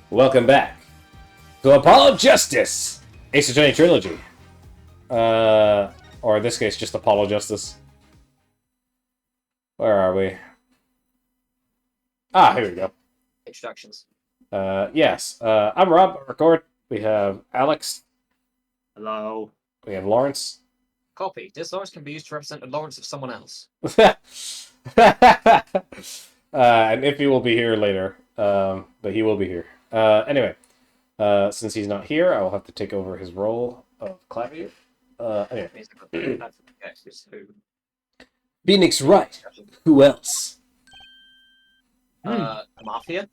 Welcome back to Apollo Justice, Ace Attorney Trilogy. Or in this case, just Apollo Justice. Where are we? Ah, here we go. Introductions. Yes. I'm Rob. Record. We have Alex. Hello. We have Lawrence. Copy. This Lawrence can be used to represent the Lawrence of someone else. And Iffy will be here later. But he will be here. Anyway, since he's not here, I will have to take over his role of Clavier. Anyway. Phoenix Wright. Who else? Mafia?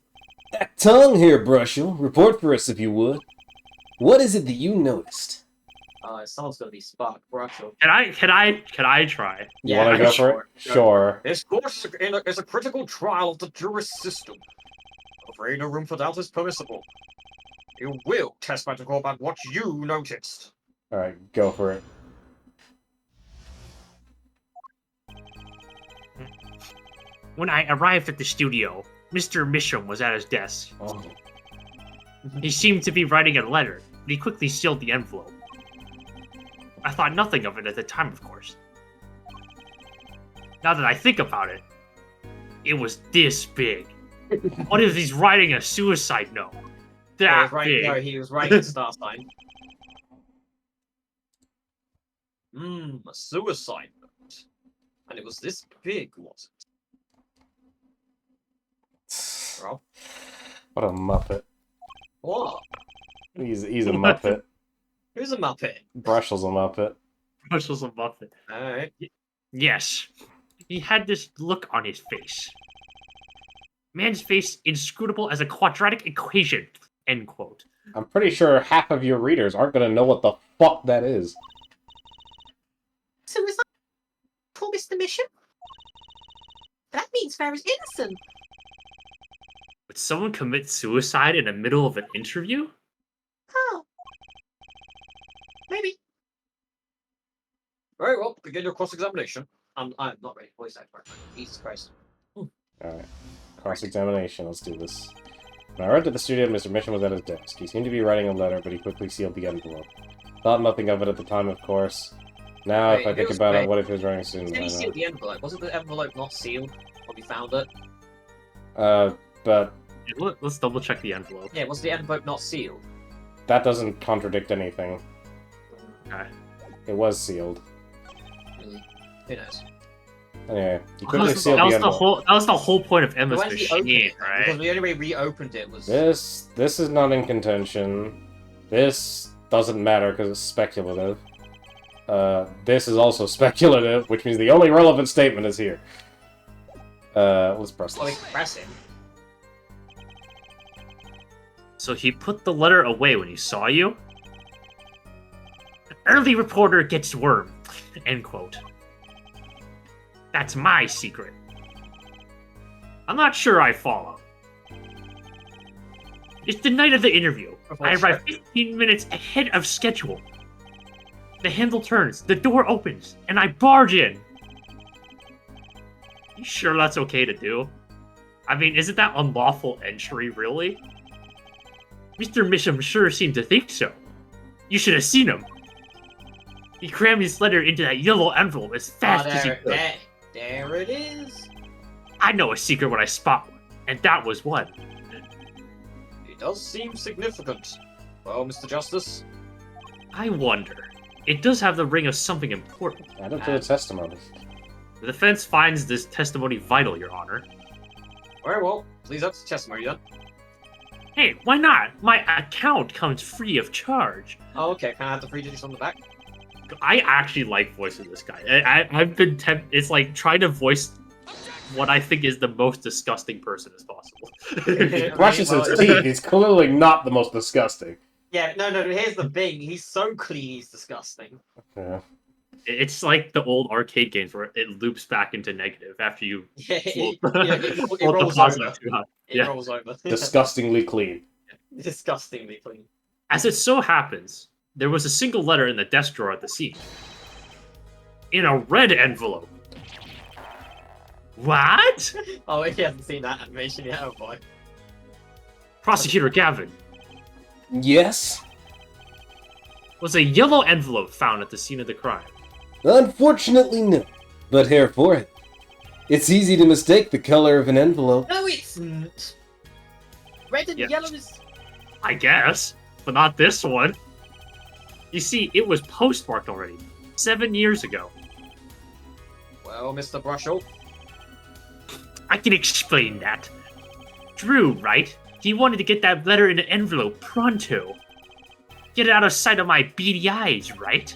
That tongue here, Brushel. Report for us if you would. What is it that you noticed? Someone's gonna be Spark Brushel. Can I try? You want to go for it? Sure. This course is a critical trial of the juris system. I'm afraid no room for doubt is permissible. You will test my call about what you noticed. Alright, go for it. When I arrived at the studio, Mr. Misham was at his desk. Oh. He seemed to be writing a letter, but he quickly sealed the envelope. I thought nothing of it at the time, of course. Now that I think about it, it was this big. What if he's writing a suicide note? That big. No, he was writing a star sign. A suicide note. And it was this big, was it? Rob? What a muppet. What? He's a muppet. Who's a Muppet? Brushel's a muppet. Brushel's a muppet. Alright. Yes. He had this look on his face. Man's face inscrutable as a quadratic equation. End quote. I'm pretty sure half of your readers aren't going to know what the fuck that is. So is that poor Mr. Misham? That means Farrah's innocent. Would someone commit suicide in the middle of an interview? Oh. Maybe. Very well, begin your cross-examination. I'm not ready. Voice actor. Jesus Christ. Alright. Cross-examination, let's do this. When I arrived at the studio, Mr. Misham was at his desk. He seemed to be writing a letter, but he quickly sealed the envelope. Thought nothing of it at the time, of course. Now, Wait, if I think about it, what if he was writing soon? Did he seal the envelope? Wasn't the envelope not sealed when we found it? But Let's double check the envelope. Yeah, was the envelope not sealed? that doesn't contradict anything. Okay. It was sealed. Who knows? Anyway, he quickly sealed That the envelope. was the whole point of Emma's When we opened machine, it, because right? the only way we opened it was... This is not in contention. This doesn't matter because it's speculative. This is also speculative, which means the only relevant statement is here. Let's press Well, we this. can press him. So he put the letter away when he saw you? An early reporter gets worm. End quote. That's my secret. I'm not sure I follow. It's the night of the interview. I arrive 15 minutes ahead of schedule. The handle turns, the door opens, and I barge in. You sure that's okay to do? I mean, isn't that unlawful entry, really? Mr. Misham sure seemed to think so. You should have seen him. He crammed his letter into that yellow envelope as fast as he could. There it is. I know a secret when I spot one, and that was one. It does seem significant. Well, Mr. Justice? I wonder. It does have the ring of something important. Add it to the testimony. The defense finds this testimony vital, Your Honor. Very well. Please up to testimony then. Hey, why not? My account comes free of charge. Oh, okay. Can I have the 3 digits on the back? I actually like voicing this guy. I've been it's like trying to voice what I think is the most disgusting person as possible. He brushes his teeth. He's clearly not the most disgusting. Yeah, no, here's the thing. He's so clean, he's disgusting. Yeah. It's like the old arcade games where it loops back into negative after you Yeah, float, it float the rolls positive over. too high. It Yeah. rolls over. Disgustingly clean. Disgustingly clean. As it so happens, there was a single letter in the desk drawer at the scene. In a red envelope. What? Oh, he hasn't seen that animation yet, oh boy. Prosecutor Gavin, Yes? was a yellow envelope found at the scene of the crime? Unfortunately, no. But here for it. It's easy to mistake the color of an envelope. No, it's not. Red and Yeah. yellow is. I guess, but not this one. You see, it was postmarked already, 7 years ago. Well, Mr. Brushel, I can explain that. Drew, right? He wanted to get that letter in an envelope pronto. Get it out of sight of my beady eyes, right?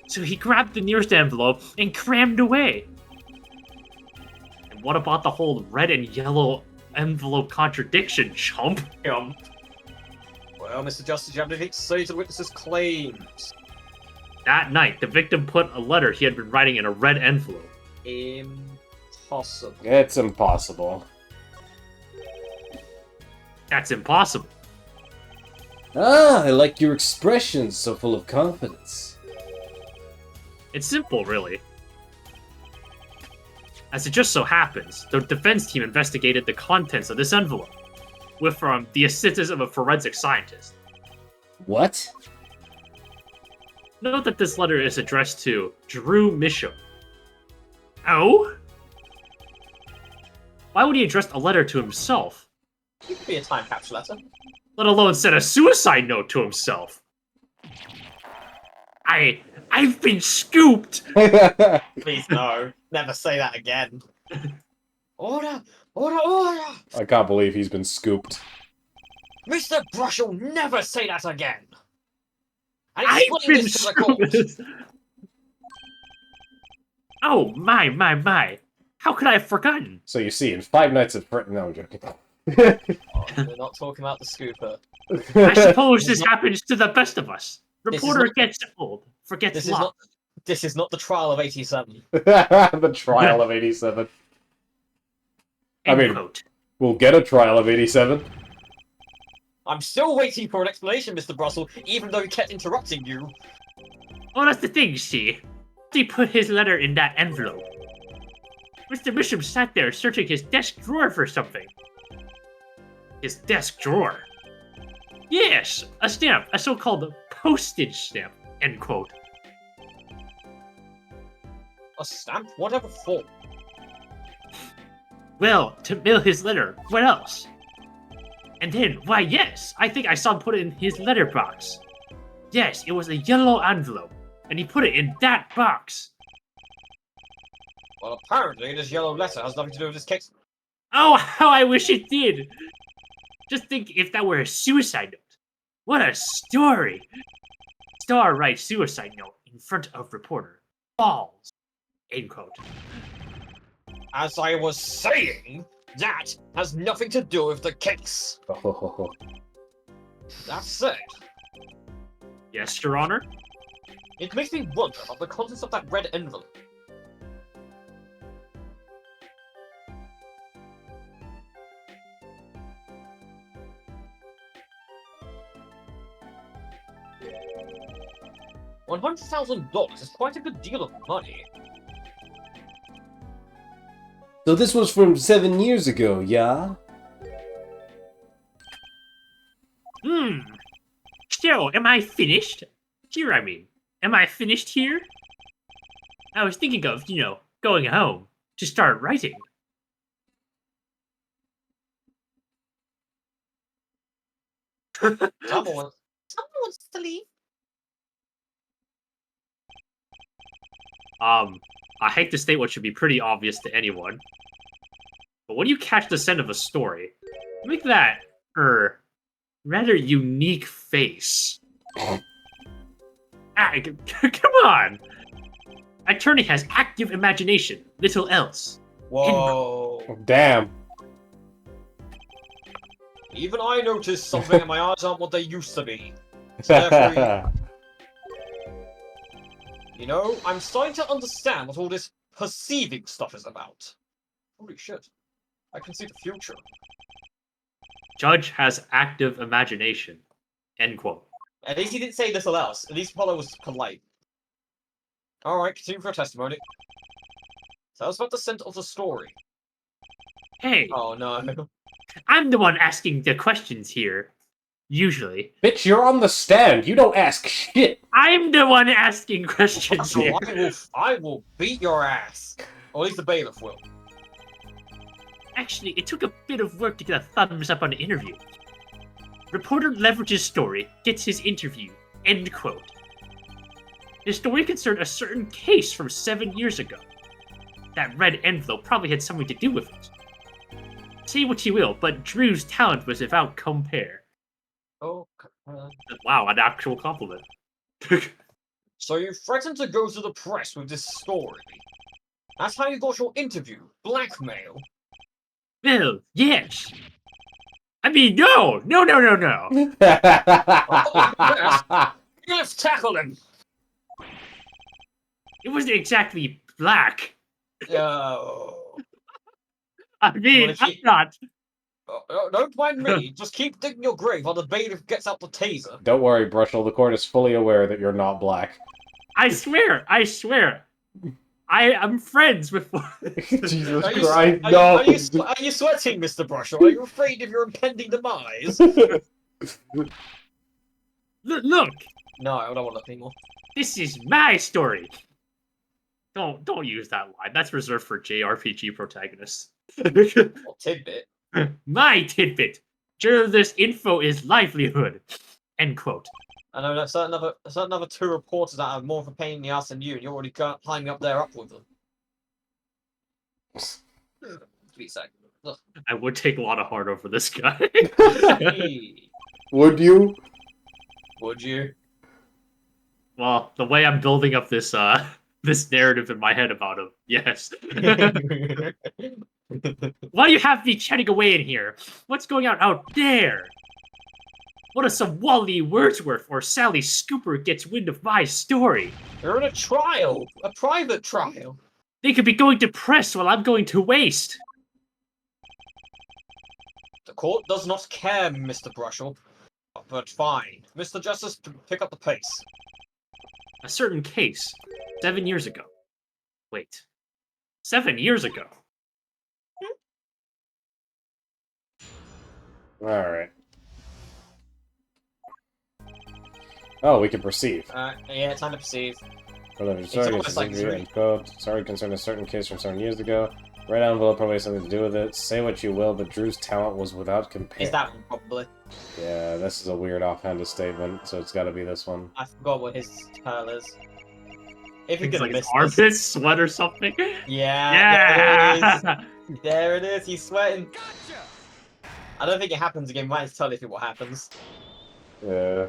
So he grabbed the nearest envelope and crammed away. And what about the whole red and yellow envelope contradiction, chump? well, Mr. Justice, you have anything to say to the witness's claims? That night, the victim put a letter he had been writing in a red envelope. Impossible. It's impossible. That's impossible. Ah, I like your expressions, so full of confidence. It's simple, really. As it just so happens, the defense team investigated the contents of this envelope with the assistance of a forensic scientist. What? Note that this letter is addressed to Drew Misham. Oh? Why would he address a letter to himself, It could be a time capsule letter. let alone send a suicide note to himself? I've been scooped! Please no. Never say that again. Order! Order! Order! I can't believe he's been scooped. Mr. Brushel, never say that again! And I've explain been this to the court! scooped! Oh, my. How could I have forgotten? So you see, in Five Nights at Freddy's... No, I'm joking. Oh, we're not talking about the scooper. I suppose this happens to the best of us. This is Reporter not- gets old, forgets This is love. not. This is not the trial of 87. The trial of 87. I End mean- quote. We'll get a trial of 87. I'm still waiting for an explanation, Mr. Brussel, even though he kept interrupting you. Well, that's the thing, see. He put his letter in that envelope. Mr. Bishop sat there searching his desk drawer for something. His desk drawer? Yes, a stamp, a so-called postage stamp, end quote. A stamp? Whatever for? Well, to mail his letter, what else? And then, why yes, I think I saw him put it in his letterbox. Yes, it was a yellow envelope, and he put it in that box. Well, apparently this yellow letter has nothing to do with this case. Oh, how I wish it did! Just think if that were a suicide note. What a story! Star writes suicide note in front of reporter. Falls. End quote. As I was saying, that has nothing to do with the case. That said, Yes, Your Honor? it makes me wonder about the contents of that red envelope. $100,000 is quite a good deal of money. So this was from 7 years ago, yeah? So, am I finished? Here, I mean. Am I finished here? I was thinking of, going home to start writing. Someone, Someone wants to leave. I hate to state what should be pretty obvious to anyone, but when you catch the scent of a story, make that, rather unique face. Come on! Attorney has active imagination, little else. whoa. Damn. Even I noticed something and my eyes aren't what they used to be. Therefore, you know, I'm starting to understand what all this perceiving stuff is about. Holy shit. I can see the future. Judge has active imagination. End quote. At least he didn't say little else. At least Apollo was polite. Alright, continue for a testimony. Tell us about the scent of the story. Hey, Oh no. I'm the one asking the questions here. Usually. Bitch, you're on the stand. You don't ask shit. I'm the one asking questions So here. I will beat your ass. Or at least the bailiff will. Actually, it took a bit of work to get a thumbs up on the interview. Reporter leverages story, gets his interview. End quote. The story concerned a certain case from 7 years ago. That red envelope probably had something to do with it. Say what you will, but Drew's talent was without compare. Oh, Wow, an actual compliment. so you threatened to go to the press with this story. That's how you got your interview. Blackmail. Well, yes. I mean, no. Let's tackle him. It wasn't exactly black. Oh. I mean, Well, if I'm you- not. Don't mind me. Just keep digging your grave while the bailiff gets out the taser. Don't worry, Brushel. The court is fully aware that you're not black. I swear. I'm friends with. Jesus Are you, Christ, are, no! you, are you sweating, Mr. Brushel? Are you afraid of your impending demise? Look, No, I don't want to look anymore. this is my story. Don't use that line. That's reserved for JRPG protagonists. Well, tidbit. My tidbit. Journalist info is livelihood. End quote. I know there's certain other two reporters that are more of a pain in the ass than you, and you're already climbing up there up with them. To be said. I would take a lot of heart over this guy. Would you? Would you? Well, the way I'm building up this this narrative in my head about him, yes. Why do you have me chatting away in here? What's going on out there? What if some Wally Wordsworth or Sally Scooper gets wind of my story? You're in a trial, a private trial. They could be going to press while I'm going to waste. The court does not care, Mr. Brushel. But fine. Mr. Justice, pick up the pace. A certain case, 7 years ago. Wait, 7 years ago? Alright. Oh, we can perceive. Yeah, time to perceive. Sorry, It's almost like Dream. Sorry, concerned a certain case from 7 years ago. Red envelope probably has something to do with it. Say what you will, but Drew's talent was without compare. Is that one, probably? Yeah, this is a weird offhanded statement, so it's gotta be this one. I forgot what his tale is. If you're Things gonna like his miss armpit this. sweat or something? Yeah, Yeah! there it is, he's sweating. I don't think it happens again, might tell you what happens. Yeah.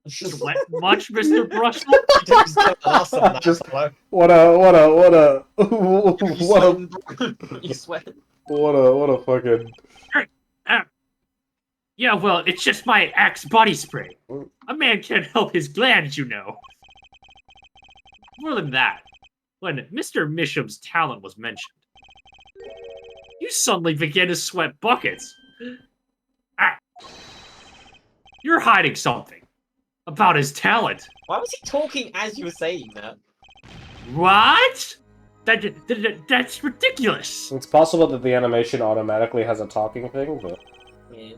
Sweat much, Mr. Brushel? Just tell us on that, Just- hello. What a You sweating? what a fucking... Yeah, well, it's just my Axe body spray. A man can't help his glands, you know. More than that, when Mr. Misham's talent was mentioned, you suddenly began to sweat buckets. You're hiding something about his talent. Why was he talking as you were saying that? What? That's ridiculous. It's possible that the animation automatically has a talking thing, but... Yeah.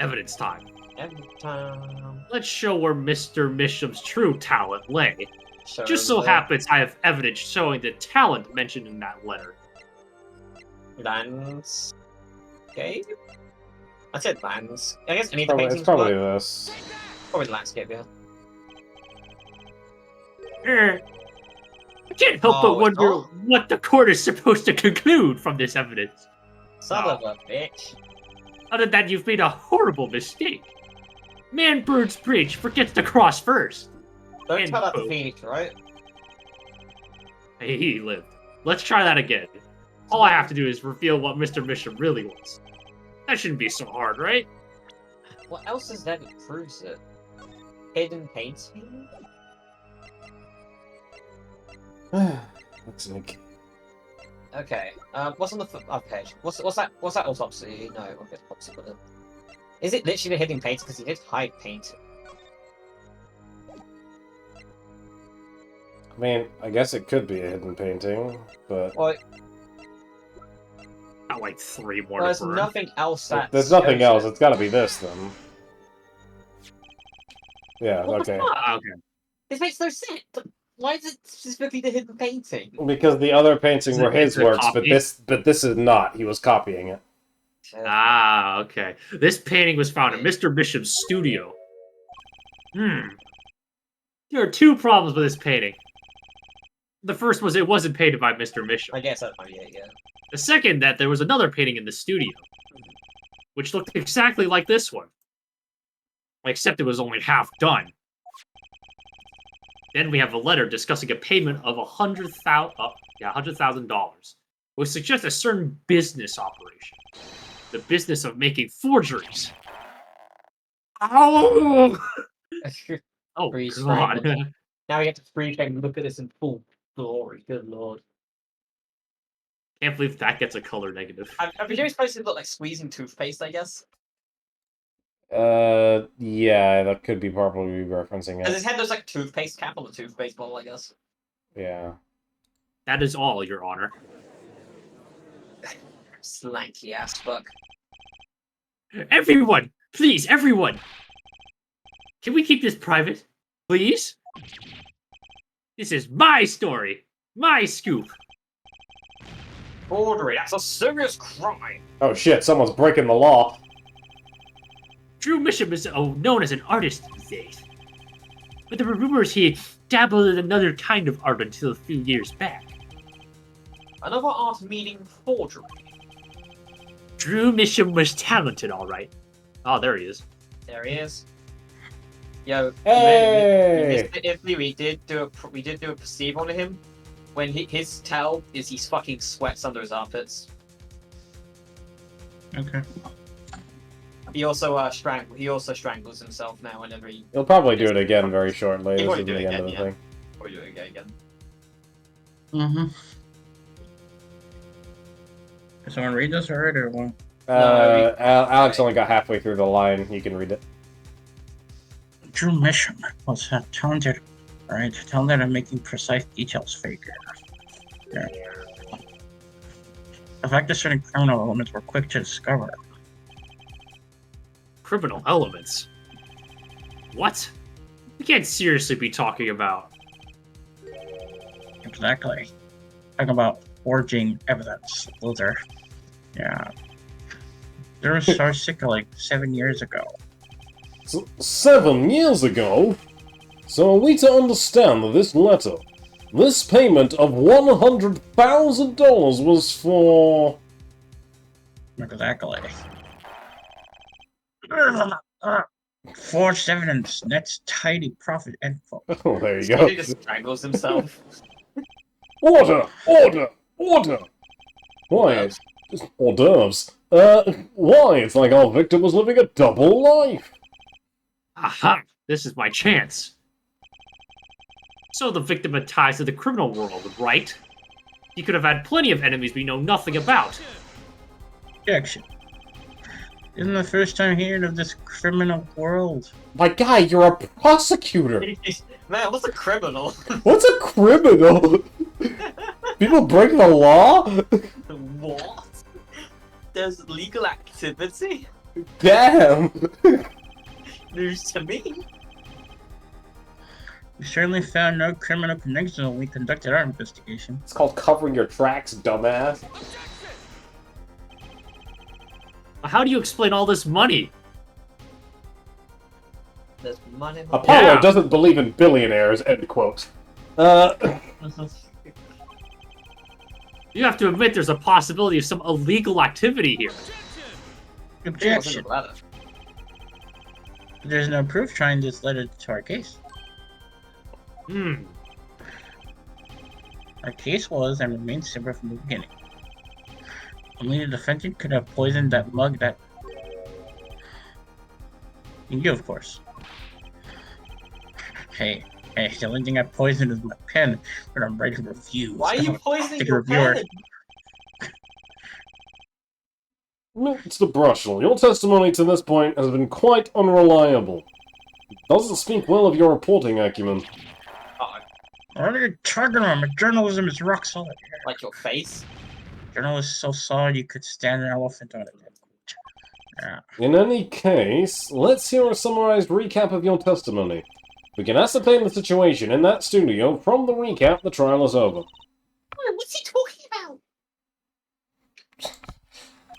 Evidence time. Every time. Let's show where Mr. Misham's true talent lay. Show Just so the happens I have evidence showing the talent mentioned in that letter. landscape. I said lands. I guess any of the Probably, paintings. it's probably work. this. Probably landscape, yeah. I can't help but Oh, it's wonder not? what the court is supposed to conclude from this evidence. Son No. of a bitch. Other than you've made a horrible mistake. Man Bird's Bridge forgets to cross first. Don't End tell that to quote. Phoenix, right? Hey, he lived. Let's try that again. All I have to do is reveal what Mr. Misham really was. That shouldn't be so hard, right? What else is there that proves it? Hidden painting? Looks like... Okay. What's on the page? What's that? What's that autopsy? No, okay, autopsy. But is it literally a hidden painting? Because he did hide paint. I mean, I guess it could be a hidden painting, but... Well, Got like 3 more There's to burn. nothing else that. There's nothing shows else. it. It's gotta be this, then. Yeah, What the okay. fuck? Ah, okay. This makes no sense. But why is it specifically the hidden painting? Because the other paintings were his It's a works, copy. but this is not. He was copying it. Ah, okay. This painting was found in Mr. Bishop's studio. There are 2 problems with this painting. The first was it wasn't painted by Mr. Bishop. I guess that might be it, yeah. The second, that there was another painting in the studio, which looked exactly like this one, except it was only half done. Then we have a letter discussing a payment of $100,000, which suggests a certain business operation, the business of making forgeries. Ow! Oh Freeze God! frame. Now we get to freeze frame and look at this in full glory. Good lord. Can't believe that gets a color negative. I presume it's supposed to look like squeezing toothpaste, I guess. Yeah, that could be probably referencing Because it. his head looks like a toothpaste cap on the toothpaste bottle, I guess. Yeah. That is all, Your Honor. Slanky ass fuck. Everyone! Please, everyone! Can we keep this private? Please? This is my story! My scoop! Forgery, that's a serious crime. Oh shit, someone's breaking the law. Drew Bishop is known as an artist these days. But there were rumors he dabbled in another kind of art until a few years back. Another art meaning forgery. Drew Bishop was talented, alright. Oh, there he is. There he is. Yo, Hey! we did do a perceive on him. When his tell is he fucking sweats under his armpits. Okay. He also strangles himself now whenever he. He'll probably do it again very shortly. He'll This probably is do the it end of the again, thing. Or do it again. Mm-hmm. Can someone read this already or what? Alex only got halfway through the line. You can read it. Drew Mission was talented at making precise details figure. Yeah. The fact that certain criminal elements were quick to discover. Criminal elements? What? We can't seriously be talking about... Exactly. Talking about forging evidence. Those are... Yeah. There was Sarsica like 7 years ago. 7 years ago? So are we to understand that this letter, this payment of $100,000 was for... Exactly. Forged evidence, that's tidy profit info. Oh, there you go. He just strangles himself. Order! Order! Order! Why, it's just hors d'oeuvres. Why, it's like our victim was living a double life. Aha! This is my chance. So the victim had ties to the criminal world, right? He could have had plenty of enemies we know nothing about. Objection. Isn't the first time hearing of this criminal world? My guy, you're a prosecutor. Man, what's a criminal? What's a criminal? People break the law? What? There's legal activity? Damn. News to me. We certainly found no criminal connection when we conducted our investigation. It's called covering your tracks, dumbass. How do you explain all this money? There's money. Apollo Yeah. doesn't believe in billionaires, end quote. You have to admit there's a possibility of some illegal activity here. Objection. There's no proof trying this letter to our case. Our case was and remains separate from the beginning. Only the defendant could have poisoned that mug that... And you, of course. Hey, the only thing I poisoned is my pen when I'm writing reviews. Why are you poisoning Take a your reviewer. pen? Mr. Brushell, your testimony to this point has been quite unreliable. It doesn't speak well of your reporting acumen. Oh, What are you talking about? My journalism is rock solid. like your face? Journal was so solid you could stand an elephant on it. Yeah. In any case, let's hear a summarized recap of your testimony. We can ascertain the situation in that studio. From the recap, the trial is over. Oh, what's he talking about?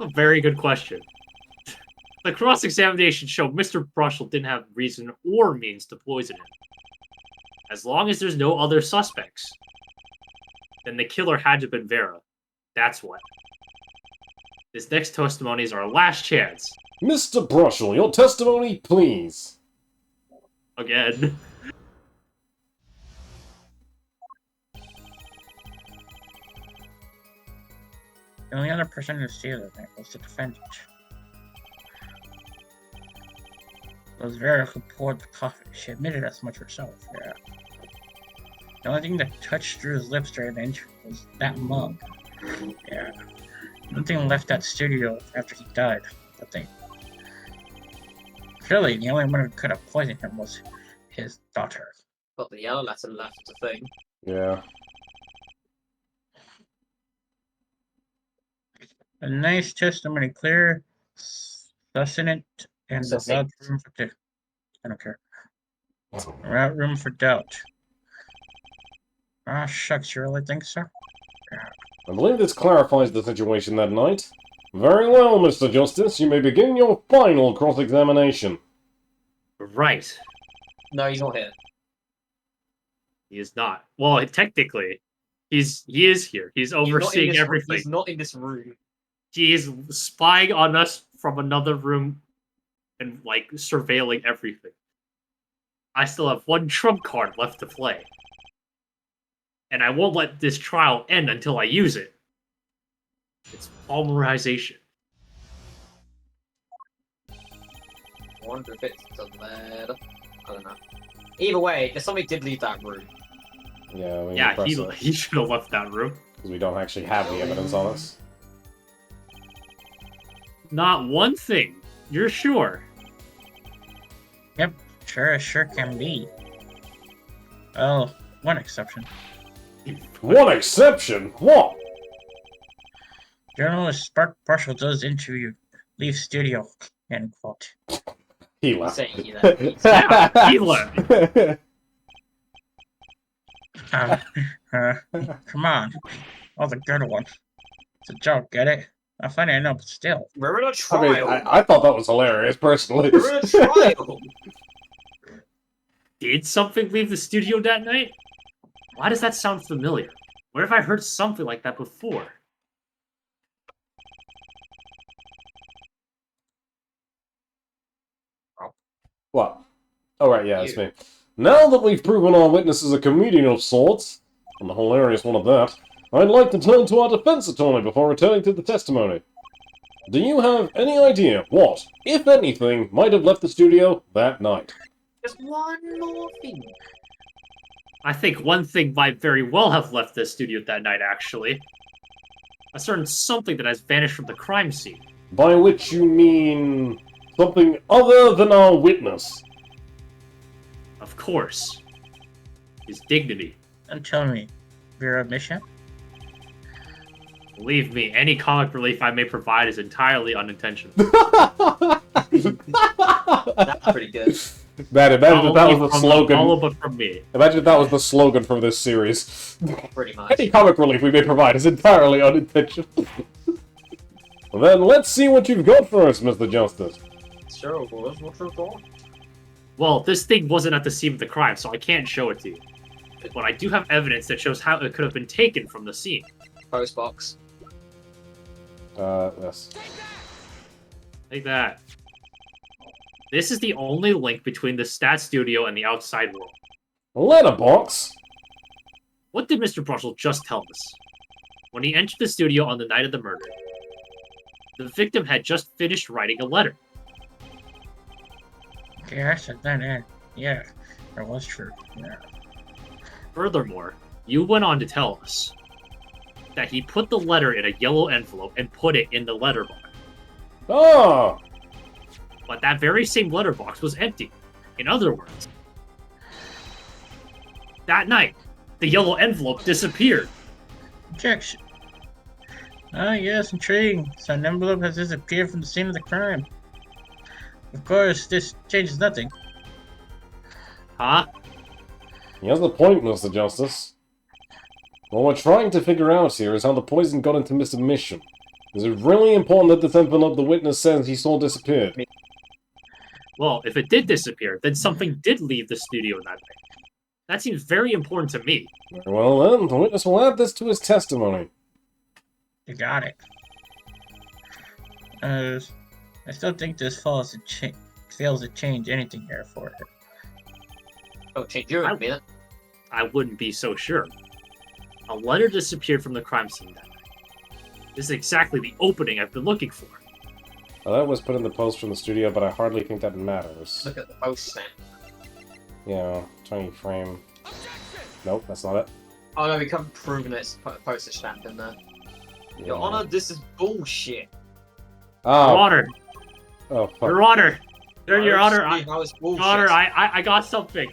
A very good question. The cross-examination showed Mr. Brushel didn't have reason or means to poison him. As long as there's no other suspects, then the killer had to have been Vera. That's what. This next testimony is our last chance. Mr. Brushel, your testimony, please. Again. The only other person who stayed that night was the defendant. It was Vera who poured the coffee. She admitted as much herself. Yeah. The only thing that touched Drew's lips during the interview was that mug. Yeah. Nothing left that studio after he died. Nothing. Clearly, the only one who could have poisoned him was his daughter. But the yellow letter left a thing. Yeah. A nice testimony, clear, succinct, and without room for I don't care. Without room for doubt. Ah, shucks, you really think so? I believe this clarifies the situation that night. Very well, Mr. Justice. You may begin your final cross-examination. Right. No, he's not here. He is not. Well, technically, he is here. He's overseeing everything. He's not in this room. He is spying on us from another room and, like, surveilling everything. I still have one trump card left to play. And I won't let this trial end until I use it. It's polymerization. I wonder if it's a letter. I don't know. Either way, if somebody did leave that room. Yeah, we Yeah, he should have left that room. because we don't actually have the evidence on us. Not one thing. You're sure? Yep, sure can be. Oh, one exception. One exception? What? Journalist Spark Marshall does interview, leave studio, end quote. He He's left. saying he left. Yeah, he left. Come on. Oh, the good one. It's a joke, get it? I find it enough, but still. We're in a I trial. mean, I thought that was hilarious, personally. We're in a trial. Did something leave the studio that night? Why does that sound familiar? Where have I heard something like that before? What? Oh, right, yeah, it's me. Now that we've proven our witness is a comedian of sorts, and a hilarious one at that, I'd like to turn to our defense attorney before returning to the testimony. Do you have any idea what, if anything, might have left the studio that night? Just one more thing. I think one thing might very well have left the studio that night, actually. A certain something that has vanished from the crime scene. By which you mean something other than our witness? Of course. His dignity. Don't tell me. Vera Mission? Believe me, any comic relief I may provide is entirely unintentional. That's pretty good. Man, imagine if that was the slogan. All but from me. Imagine if that was the slogan for this series. Pretty much. Any comic relief we may provide is entirely unintentional. Well, then, let's see what you've got for us, Mr. Justice. Sure, boys, what's your thought? Well, this thing wasn't at the scene of the crime, so I can't show it to you. But I do have evidence that shows how it could have been taken from the scene. Postbox. Yes. Like that. This is the only link between the Stat Studio and the outside world. A letterbox? What did Mr. Brushel just tell us? When he entered the studio on the night of the murder, the victim had just finished writing a letter. Okay, I said that in. Yeah, that was true. Yeah. Furthermore, you went on to tell us that he put the letter in a yellow envelope and put it in the letterbox. Oh! But that very same letterbox was empty. In other words, that night, the yellow envelope disappeared. Objection. Ah, yes, intriguing. So an envelope has disappeared from the scene of the crime. Of course, this changes nothing. Huh? He has a point, Mr. Justice. What we're trying to figure out here is how the poison got into Mr. Misham. Is it really important that this envelope the witness says he saw disappeared? Well, if it did disappear, then something did leave the studio that day. That seems very important to me. Very well then, the witness will add this to his testimony. You got it. I still think this fails to change anything here for her. Oh, change your I- minute. I wouldn't be so sure. A letter disappeared from the crime scene that night. This is exactly the opening I've been looking for. Well, that was put in the post from the studio, but I hardly think that matters. Look at the post snap. Yeah, tiny frame. Nope, that's not it. Oh no, we can't prove that it's postage stamp in there. Your Honor, this is bullshit. Your Oh, Honor! oh, fuck. Your Honor! Your Honor, How it's bullshit. Your Honor, I got something.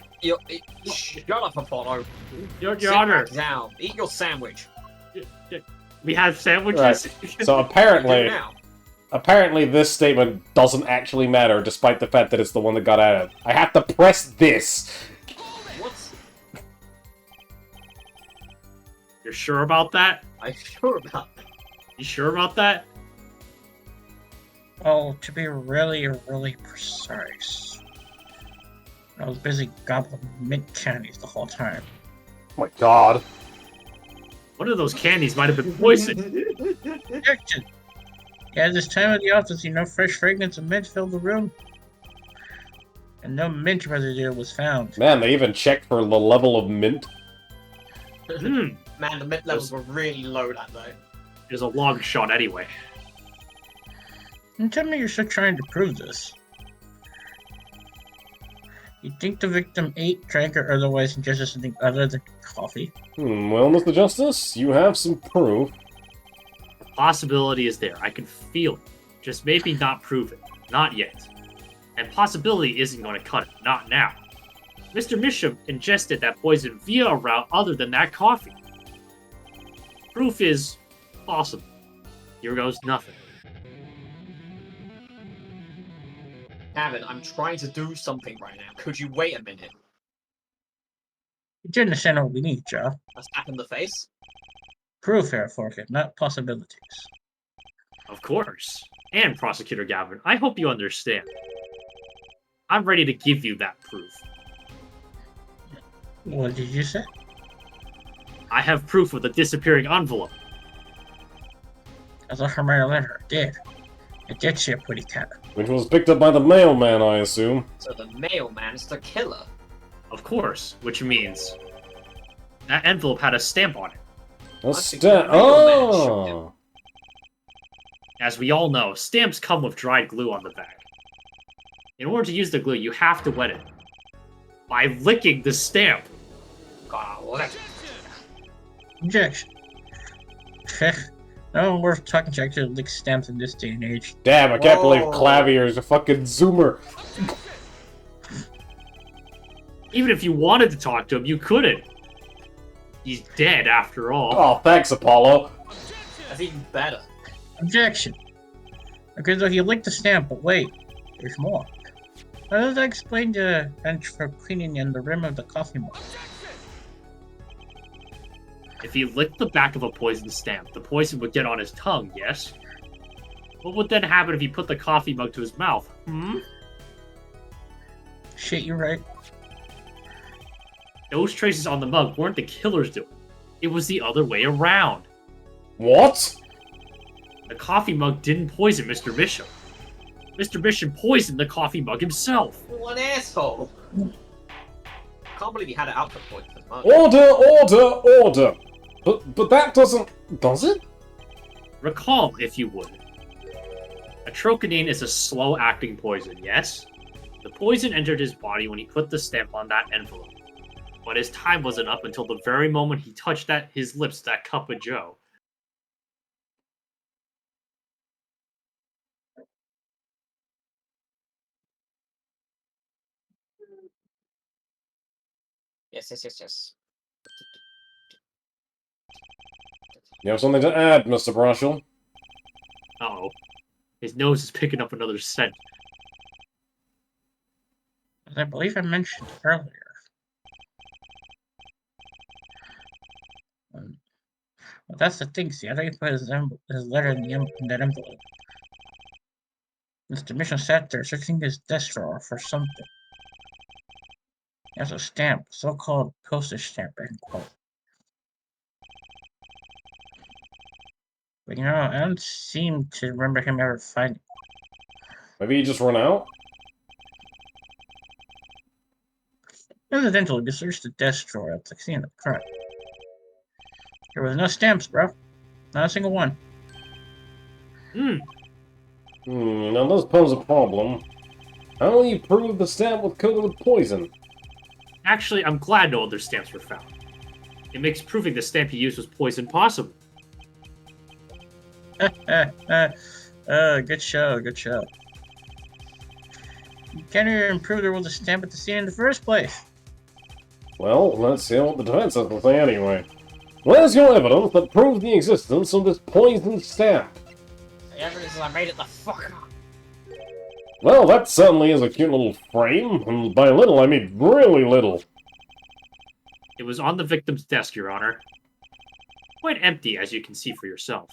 Shut up, Apollo. Your Sit Honor, back down. Eat your sandwich. we have sandwiches. So Do apparently, now. apparently this statement doesn't actually matter, despite the fact that it's the one that got added. I have to press this! What? You're sure about that? I'm sure about that. You sure about that? Well, to be really precise, I was busy gobbling mint candies the whole time. Oh my god. One of those candies might have been poisoned. Objection! Yeah, at this time of the office, fresh fragrance of mint filled the room. And no mint residue was found. Man, they even checked for the level of mint. Hmm, Man, the mint levels were really low that day. it was a long shot anyway. And tell me you're still trying to prove this. You think the victim ate, drank, or otherwise ingested something other than coffee? Well, Mr. Justice, you have some proof. The possibility is there. I can feel it. Just maybe not prove it. Not yet. And possibility isn't going to cut it. Not now. Mr. Misham ingested that poison via a route other than that coffee. Proof is possible. Here goes nothing. Kevin, I'm trying to do something right now. Could you wait a minute? You do understand what we need, Joe. A slap in the face? Proof here, Forkett, not possibilities. Of course. And Prosecutor Gavin, I hope you understand. I'm ready to give you that proof. What did you say? I have proof of the disappearing envelope. I thought Hermione letter did. It did see a pretty cat. Which was picked up by the mailman, I assume. So the mailman is the killer. Of course, which means that envelope had a stamp on it. A I think the mailman shot him. Oh! As we all know, stamps come with dried glue on the back. In order to use the glue, you have to wet it by licking the stamp. God, let Objection. No one worth talking to actually lick stamps in this day and age. Damn, I can't believe Whoa. Clavier is a fucking zoomer. Even if you wanted to talk to him, you couldn't. He's dead after all. Oh, thanks, Apollo. That's even better. Objection. Okay, so he licked the stamp, but wait, there's more. How does that explain the bench for cleaning and the rim of the coffee mug? If he licked the back of a poison stamp, the poison would get on his tongue, yes? What would then happen if he put the coffee mug to his mouth? Shit, you're right. Those traces on the mug weren't the killer's doing. It was the other way around. What? The coffee mug didn't poison Mr. Bishop. Mr. Bishop poisoned the coffee mug himself. What an asshole! Can't believe he had an output point for the mug. Order! But that doesn't... Does it? Recall, if you would. Atrocanine is a slow-acting poison, yes? The poison entered his body when he put the stamp on that envelope. But his time wasn't up until the very moment he touched his lips to that cup of joe. Yes. You have something to add, Mr. Brushel? Uh-oh. His nose is picking up another scent. As I believe I mentioned earlier. Well, that's the thing, see, I think he put his letter in that envelope. Mr. Mission sat there searching his desk drawer for something. He has a stamp, so-called postage stamp, end quote. But I don't seem to remember him ever finding. Maybe he just run out? Incidentally, we searched the desk drawer at the scene of the crime. There was no stamps, bro. Not a single one. Now this poses a problem. How will you prove the stamp was coated with poison? Actually, I'm glad no other stamps were found. It makes proving the stamp he used was poison possible. Good show, good show. You can't even prove there was a stamp at the scene in the first place. Well, let's see what the defense has to say anyway. Where's your evidence that proves the existence of this poison stamp? The evidence is I made it the fuck up. Well, that certainly is a cute little frame, and by little I mean really little. It was on the victim's desk, Your Honor. Quite empty, as you can see for yourself.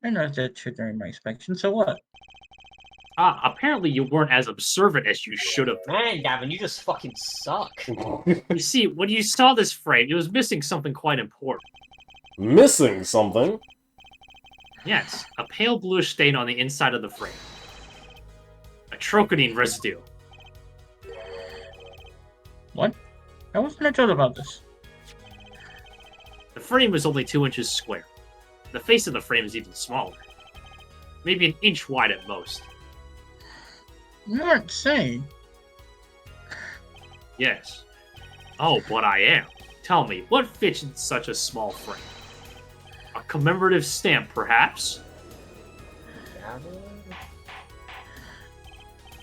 I noticed that too during my inspection, so what? Apparently you weren't as observant as you should have. Man, Gavin, you just fucking suck. You see, when you saw this frame, it was missing something quite important. Missing something? Yes, a pale bluish stain on the inside of the frame. A troconine residue. What? I wasn't told about this. The frame was only 2 inches square. The face of the frame is even smaller. Maybe an inch wide at most. You aren't saying. Yes. Oh, but I am. Tell me, what fits in such a small frame? A commemorative stamp, perhaps? Gavin?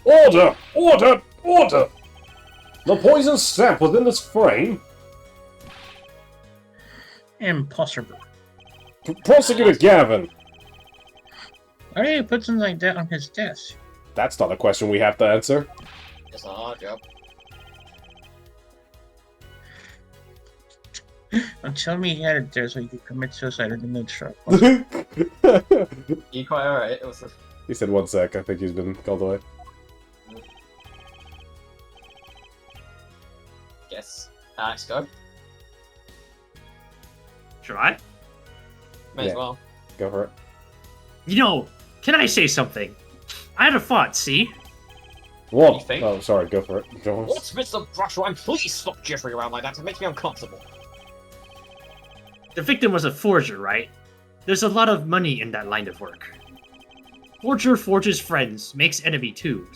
Order! Order! Order! The poison stamp was in this frame? Impossible. Prosecutor Gavin! Why did he put something like that on his desk? That's not a question we have to answer. It's not our job. Don't tell me he had it there so he could commit suicide in the mid-truck. You quite alright. It was a... He said 1 sec, I think he's been called away. Yes. Alex, go. Should I? May as Yeah. well. Go for it. You know, can I say something? I had a thought, see? What? You think? Oh, sorry, go for it. Jones. What's Mr. Brushel? Please stop jittering around like that. It makes me uncomfortable. The victim was a forger, right? There's a lot of money in that line of work. Forger forges friends, makes enemy too.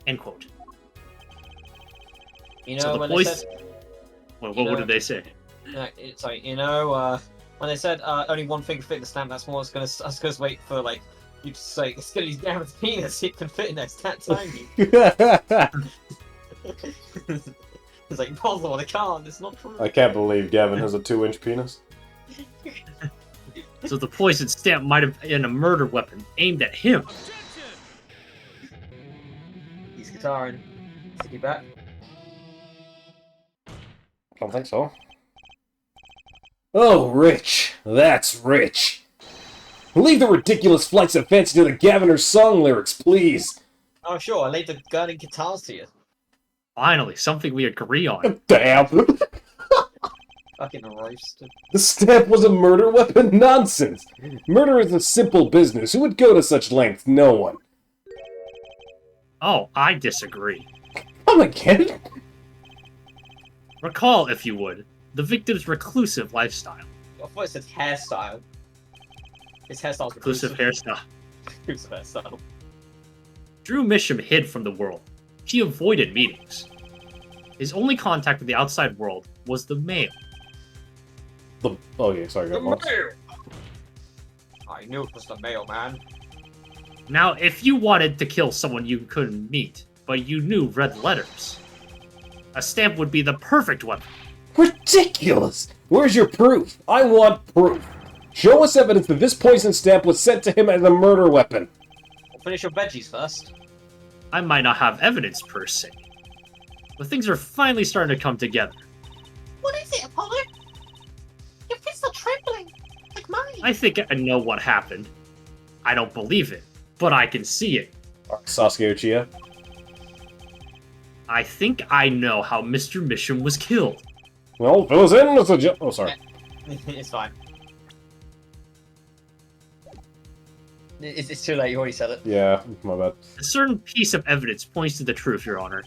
End quote. You know, So the when police... they said... What did they say? Sorry, when they said only one thing can fit the stamp, that's more I was gonna wait for, like, you to say, it's gonna be Gavin's penis, it can fit in there, it's that tiny. It's like, impossible, it can't, it's not true. I can't believe Gavin has a 2-inch penis. So the poison stamp might have been a murder weapon aimed at him. He's guitaring. Stick it back. Don't think so. Oh, rich. That's rich. Leave the ridiculous flights of fancy to the Gaviner song lyrics, please. Oh, sure, I laid the gun and guitars to you. Finally, something we agree on. Damn. Fucking roasted. The stamp was a murder weapon? Nonsense. Murder is a simple business. Who would go to such lengths? No one. Oh, I disagree. Come again? Recall, if you would, the victim's reclusive lifestyle. I thought it said hairstyle. His hairstyle's Reclusive hairstyle. Reclusive hairstyle. Drew Misham hid from the world. He avoided meetings. His only contact with the outside world was the mail. Oh yeah, sorry, The go on. mail! I knew it was the mailman. Now, if you wanted to kill someone you couldn't meet, but you knew red letters, a stamp would be the perfect weapon. Ridiculous! Where's your proof? I want proof. Show us evidence that this poison stamp was sent to him as a murder weapon. We'll finish your veggies first. I might not have evidence per se, but things are finally starting to come together. What is it, Apollo? Your fists are trembling, like mine. I think I know what happened. I don't believe it, but I can see it. Sasuke Uchiha. I think I know how Mr. Misham was killed. Well, fill us in, Mr. Oh, sorry. It's fine. It's too late, you already said it. Yeah, my bad. A certain piece of evidence points to the truth, Your Honor.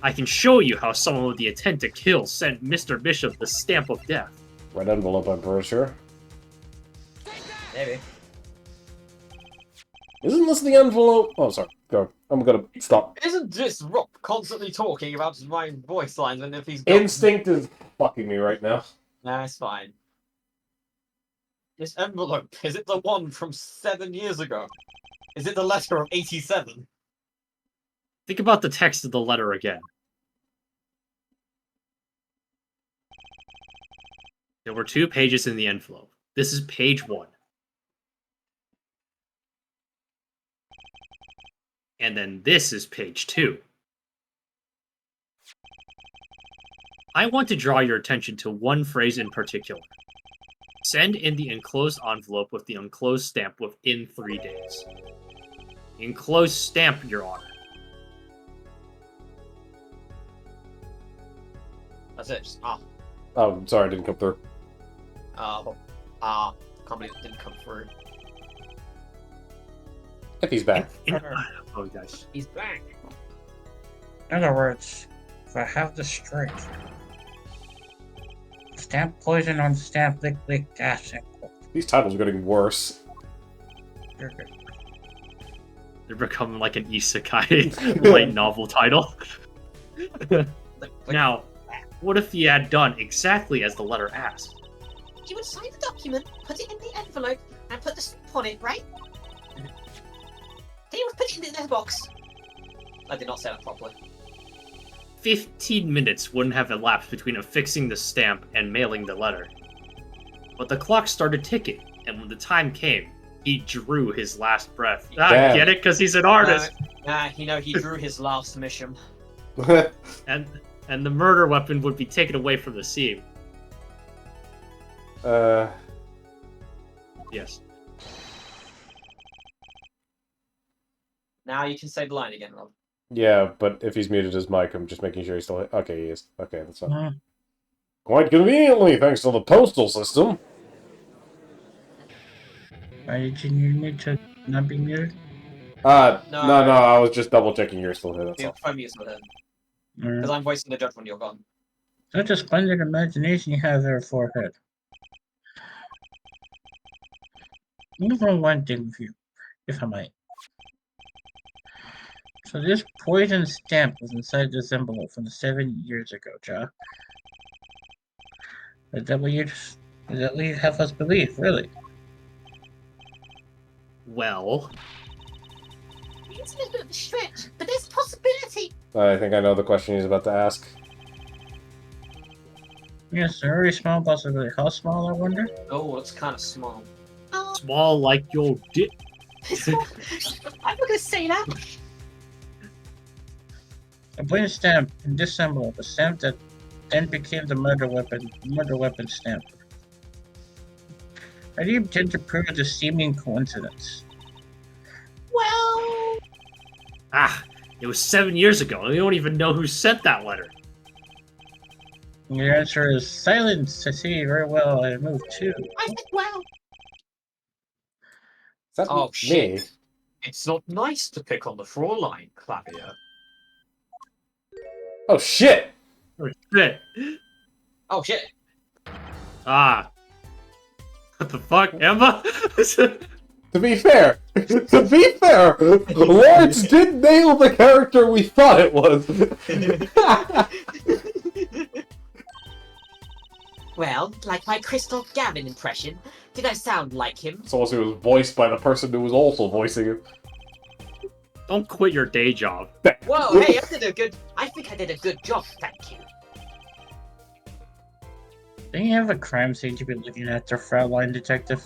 I can show you how someone with the intent to kill sent Mr. Bishop the stamp of death. Red envelope, I'm pretty sure. Maybe. Isn't this the envelope? Oh, sorry. Go. I'm gonna stop. Isn't this Rob constantly talking about my voice lines and if he's got... Instinct is fucking me right now. Nah, it's fine. This envelope, is it the one from 7 years ago? Is it the letter of 87? Think about the text of the letter again. There were 2 pages in the envelope. This is page 1. And then this is page 2. I want to draw your attention to one phrase in particular. Send in the enclosed envelope with the enclosed stamp within 3 days. Enclosed stamp, Your Honor. That's it, just Oh, I'm sorry, it didn't come through. Can't believe it didn't come through. If he's back. Oh, guys. He's back. In other words, if I have the strength, stamp poison on stamp liquid gas and These titles are getting worse. They're becoming like an isekai light novel title. Now, what if he had done exactly as the letter asked? You would sign the document, put it in the envelope, and put the stamp on it, right? Then you would put it in the letterbox. I did not say that properly. 15 minutes wouldn't have elapsed between affixing the stamp and mailing the letter. But the clock started ticking, and when the time came, he drew his last breath. Damn. Get it? Because he's an artist! He drew his last mission. And the murder weapon would be taken away from the scene. Yes. Now you can say the line again, Rob. Yeah, but if he's muted his mic, I'm just making sure he's still... Okay, he is. Okay, that's fine. Hmm. Quite conveniently, thanks to the postal system. Why did you need me to not be muted? No, I was just double-checking you're still here, that's Your all. phone is with him. Mm. Because I'm voicing the judge when you're gone. Such a splendid imagination you have there, forehead. Move on one thing with you, if I might. So this poison stamp was inside this envelope from 7 years ago, Ja. Is that what you have us believe, really? Well, It's a little bit of a stretch, but there's a possibility. I think I know the question he's about to ask. Yes, a very small possibility. How small, I wonder? Oh, it's kind of small. small like your dick. I'm not gonna say that. A poison stamp in this envelope, a stamp that then became the murder weapon stamp. How do you intend to prove the seeming coincidence? Well, It was 7 years ago, and we don't even know who sent that letter. Your answer is silence. I see very well. I moved too. I said well. Is that Oh, me? shit. It's not nice to pick on the Fraulein, Clavier. Oh, shit! Oh, shit. Oh, shit. What the fuck, Emma? To be fair, Lawrence did nail the character we thought it was. Well, like my Crystal Gavin impression. Did I sound like him? It's also was voiced by the person who was also voicing it. Don't quit your day job. Whoa, hey, I think I did a good job, thank you. Don't you have a crime scene to be looking at, the Fraulein detective?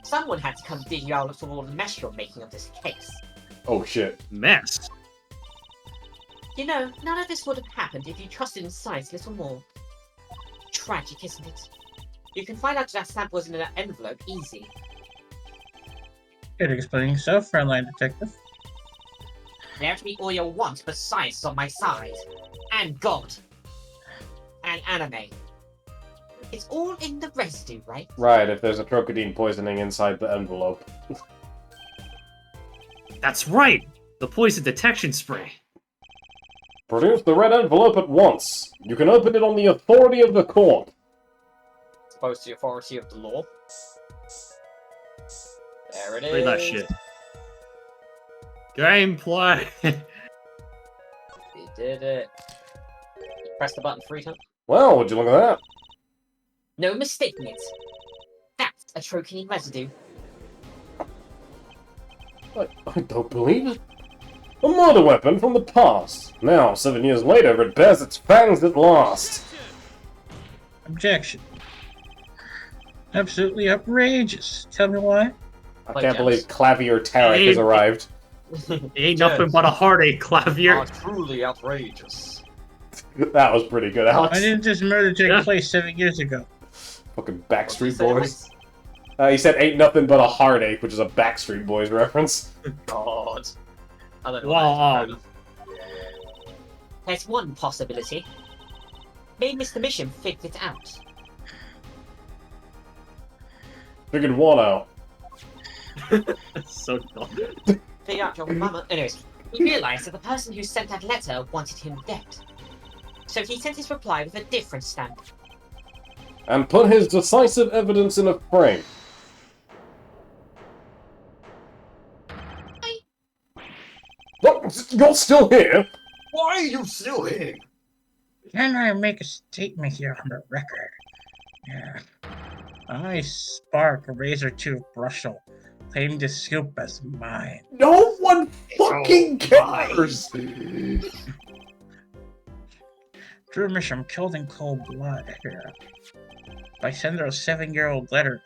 Someone had to come digging out for all the mess you're making of this case. Oh shit. Mess. You know, none of this would have happened if you trusted in science a little more. Tragic, isn't it? You can find out that stamp was in an envelope easy. Good explaining so, Fraulein detective. There to be all you want, but science is on my side. And God. And anime. It's all in the residue, right? Right, if there's a crocodile poisoning inside the envelope. That's right. The poison detection spray. Produce the red envelope at once. You can open it on the authority of the court. As opposed to the authority of the law. There it is. Look at that shit. Gameplay. We did it. Press the button 3 times. Well, would you look at that? No mistaking it. That's a trocanine residue. I don't believe it. A murder weapon from the past. Now, 7 years later, it bears its fangs at last. Objection. Absolutely outrageous. Tell me why? I Like can't believe James. Clavier Tarek has arrived. Ain't nothing but a heartache, Clavier. Are truly outrageous. That was pretty good, Why Alex. didn't this murder take Yeah. place 7 years ago? Fucking What did you Backstreet say, Boys. He said ain't nothing but a heartache, which is a Backstreet Boys reference. God. I don't know. Well, what There's one possibility. Maybe Mr. Mission figured it out. Figured what out? So dumb. Figure out your mama. Anyways, he realized that the person who sent that letter wanted him dead. So he sent his reply with a different stamp. And put his decisive evidence in a frame. What? You're still here? Why are you still here? Can I make a statement here on the record? Yeah. I, Spark, a Razor Tooth Brushel, claim this scoop as mine. No one fucking cares! Drew Misham killed in cold blood here. By sending a 7-year-old letter.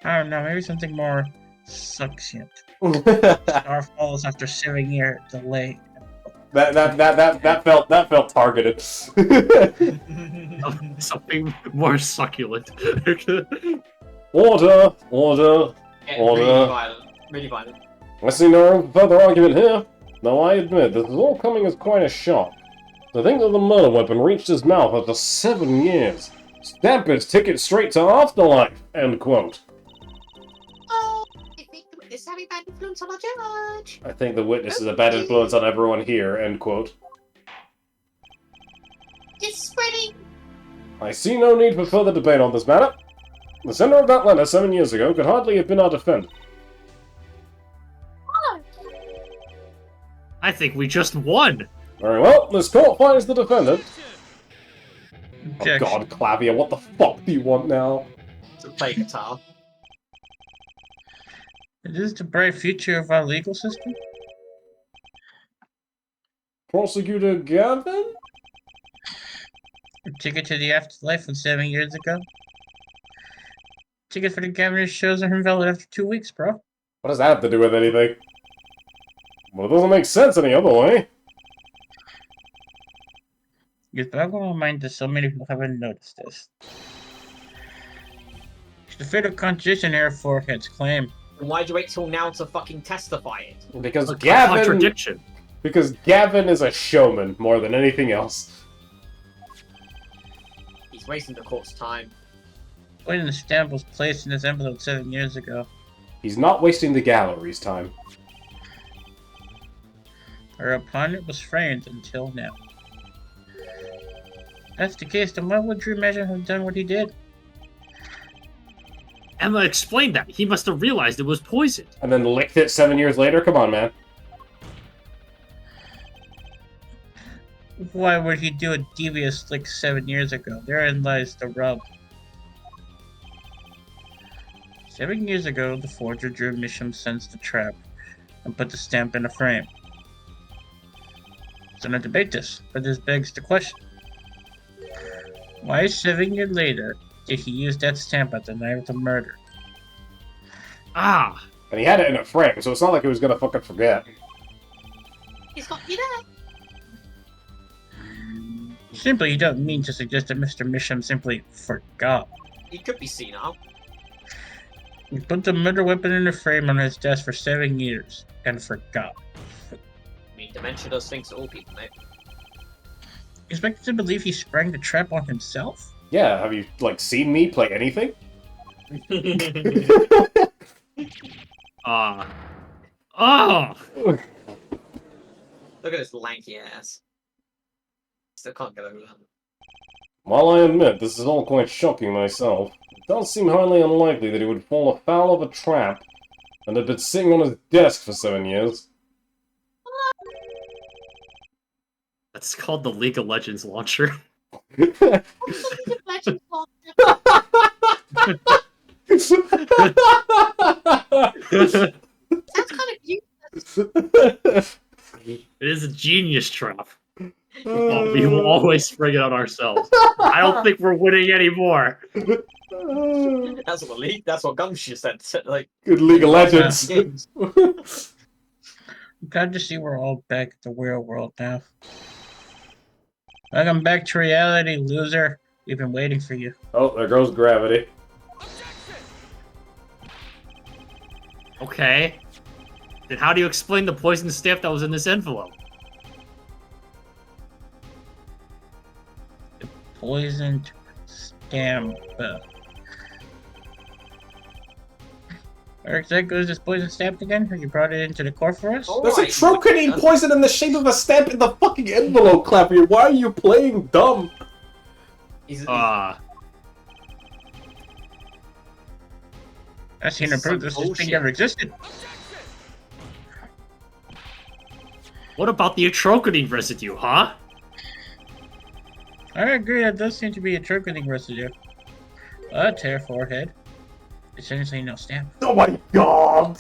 I don't know, maybe something more succinct. Star falls after 7-year delay. That felt targeted. Something more succulent. Order. Really Order. violent. Really violent. I see no further argument here. Though I admit, this is all coming as quite a shock. To think that the murder weapon reached his mouth after 7 years. Stamp its ticket straight to afterlife, end quote. Oh, I think the witness having bad influence on our judge. I think the witness is a bad influence on everyone here, end quote. It's spreading. I see no need for further debate on this matter. The sender of that letter 7 years ago could hardly have been our defendant. I think we just won. Very well, this court finds the defendant. Oh Objection. god, Clavier, what the fuck do you want now? To play guitar. Is this the bright future of our legal system? Prosecutor Gavin? A ticket to the afterlife from 7 years ago? Ticket for the governor's shows are invalid after 2 weeks, bro. What does that have to do with anything? Well, it doesn't make sense any other way. It's boggling my mind that so many people haven't noticed this. It's the fatal contradiction here for Forehead's claim. And why'd you wait till now to fucking testify it? Because A Gavin... contradiction. Because Gavin is a showman more than anything else. He's wasting the court's time. When the stamp was placed in this envelope 7 years ago, He's not wasting the gallery's time. her opponent was framed until now. If that's the case, then why would Drew Measure have done what he did? Emma explained that. He must have realized it was poisoned. And then licked it 7 years later? Come on, man. Why would he do a devious lick 7 years ago? Therein lies the rub. 7 years ago, the forger Drew Misham sensed the trap and put the stamp in a frame. So not debate this, but this begs the question. Why 7 years later did he use that stamp at the night of the murder? Ah, And he had it in a frame, so it's not like he was gonna fucking forget. He's got you there. Simply, you don't mean to suggest that Mr. Misham simply forgot. He could be senile. He put the murder weapon in a frame on his desk for 7 years and forgot. I mean, dementia does things to all people, mate. You expect to believe he sprang the trap on himself? Yeah, have you, like, seen me play anything? oh, Look at his lanky ass. Still can't get over that. While I admit this is all quite shocking myself, it does seem highly unlikely that he would fall afoul of a trap and had been sitting on his desk for 7 years. that's called the League of Legends launcher. That's kind of cute. It is a genius trap. But we will always spring it on ourselves. I don't think we're winning anymore. That's what the league. That's what Gumshoe said. Like, Good League of Legends. games. I'm glad to see we're all back at the real world now. Welcome back to reality, loser. We've been waiting for you. Oh, there goes gravity. Okay. Then how do you explain the poison stamp that was in this envelope? Poisoned stamp. Eric, that goes this poison stamp again? You brought it into the core for us? Oh. There's a Alright, trocanine but- poison in the shape of a stamp in the fucking envelope, Clapper. Why are you playing dumb? He's, Ah, I've seen This a is proof some this thing bullshit. ever existed. what about the atrocanine residue, huh? I agree, that does seem to be a trocaning residue. A tear forehead. Essentially no stamp. Oh my god!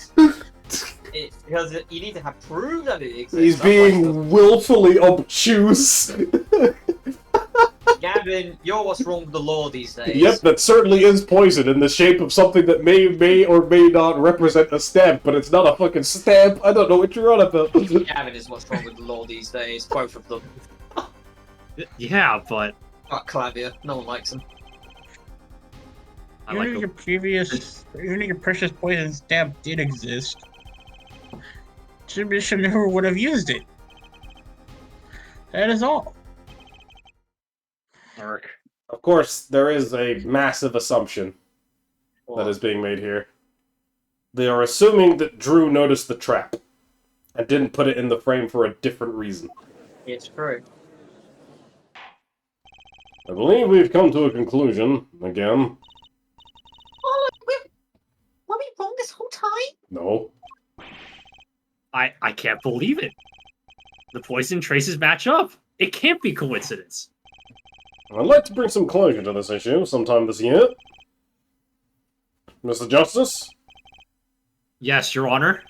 it's because you need to have proof that it exists. He's Otherwise, being willfully obtuse. Gavin, you're what's wrong with the law these days. Yep, that certainly is poison in the shape of something that may or may not represent a stamp, but it's not a fucking stamp. I don't know what you're on about. Gavin is what's wrong with the law these days. Both of them. Yeah, but Fuck Clavia. No one likes him. I like Even if the... your previous, even if your precious poison stamp did exist, Bishop never would have used it. That is all. Mark. Of course, there is a massive assumption that is being made here. They are assuming that Drew noticed the trap and didn't put it in the frame for a different reason. It's true. I believe we've come to a conclusion, again. Oh, look, were we wrong this whole time? No. I can't believe it. The poison traces match up. It can't be coincidence. I'd like to bring some closure to this issue sometime this year. Mr. Justice, Yes, Your Honor.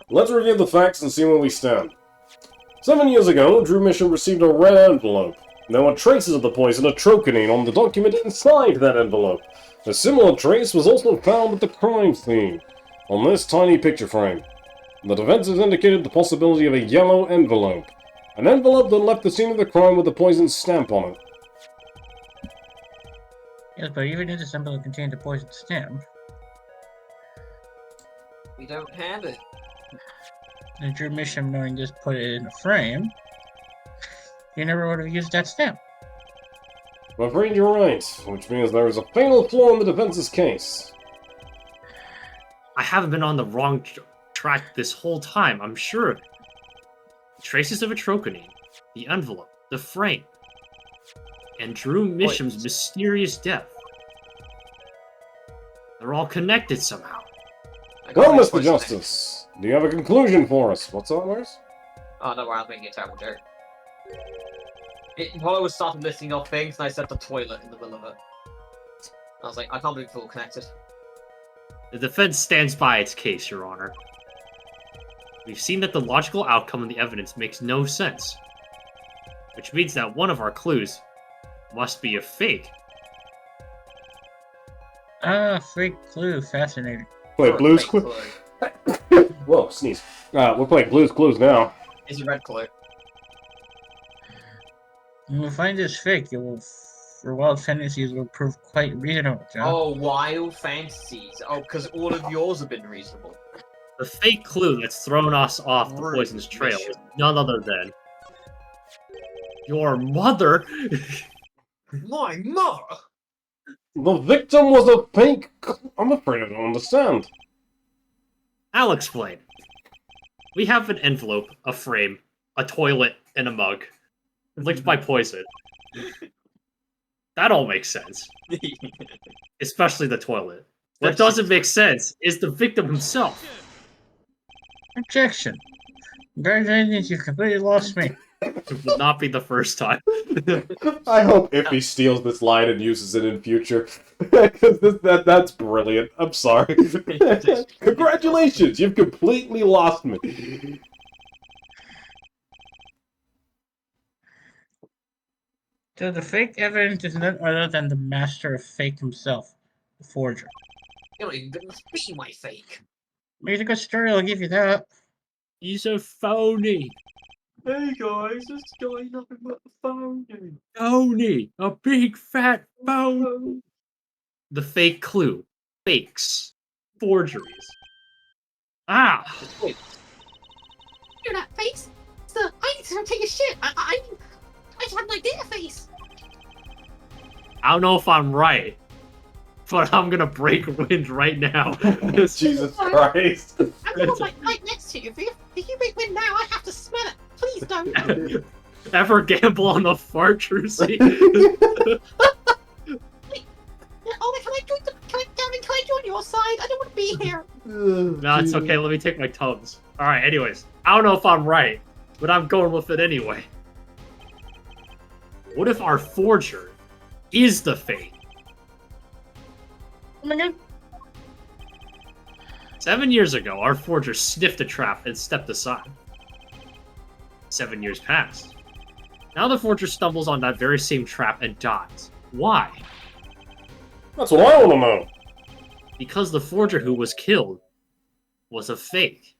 let's review the facts and see where we stand. 7 years ago, Drew Mission received a red envelope. There were traces of the poison atrocanine on the document inside that envelope. A similar trace was also found at the crime scene, on this tiny picture frame. The defense has indicated the possibility of a yellow envelope. An envelope that left the scene of the crime with the poison stamp on it. Yes, but even if this envelope contained a poison stamp, We don't have it. and Drew Misham knowing this put it in a frame, he never would have used that stamp. I'm afraid you're right, which means there is a fatal flaw in the defense's case. I haven't been on the wrong track this whole time, I'm sure of it. Traces of atrocanine, the envelope, the frame, and Drew Misham's mysterious death. They're all connected somehow. I Well, can't Mr. explain Justice, do you have a conclusion for us? What's that, Lars? Oh, no, I was making a terrible joke. While I was starting listing off things, and I said the toilet in the middle of it. I was like, I can't believe it's all connected. The defense stands by its case, Your Honor. We've seen that the logical outcome of the evidence makes no sense. Which means that one of our clues Must be a fake. Ah, fake clue. Fascinating. Play Or a Blue's fake Clues. Whoa, sneeze. We're playing Blue's Clues now. Is a red clue. When we find this fake, it will, for wild fantasies, will prove quite reasonable, John. Oh, wild fantasies. Oh, because all of yours have been reasonable. The fake clue that's thrown us off the Rude poison's trail mission. is none other than your mother. My mother! The victim was a fake. I'm afraid I don't understand. I'll explain. We have an envelope, a frame, a toilet, and a mug. Licked by poison. That all makes sense. Especially the toilet. What That's- doesn't make sense is the victim himself. Objection. Congratulations, you completely lost me. It will not be the first time. I hope Iffy steals this line and uses it in future. Because that's brilliant. I'm sorry. Congratulations, you've completely lost me. So the fake evidence is none other than the master of fake himself, the forger. You know, it must be my fake. Makes a good story, I'll give you that. He's a phony. Hey guys, this guy nothing but a phony. Phony. A big fat phony. The fake clue. Fakes. Forgeries. Ah! Hear that face? Sir, I need to take a shit. I just had an idea face. I don't know if I'm right, but I'm gonna break wind right now. Jesus Christ. I'm gonna right next to you. If you make wind now, I have to smell it. Please don't. Ever gamble on the forgery? Oh, can I join your side? I don't want to be here. No, it's okay. Let me take my Tums. Alright, anyways. I don't know if I'm right, but I'm going with it anyway. What if our forger is the fake? Oh my god. 7 years ago, our forger sniffed a trap and stepped aside. 7 years passed. Now the forger stumbles on that very same trap and dies. Why? That's what I want to know. Because the forger who was killed was a fake.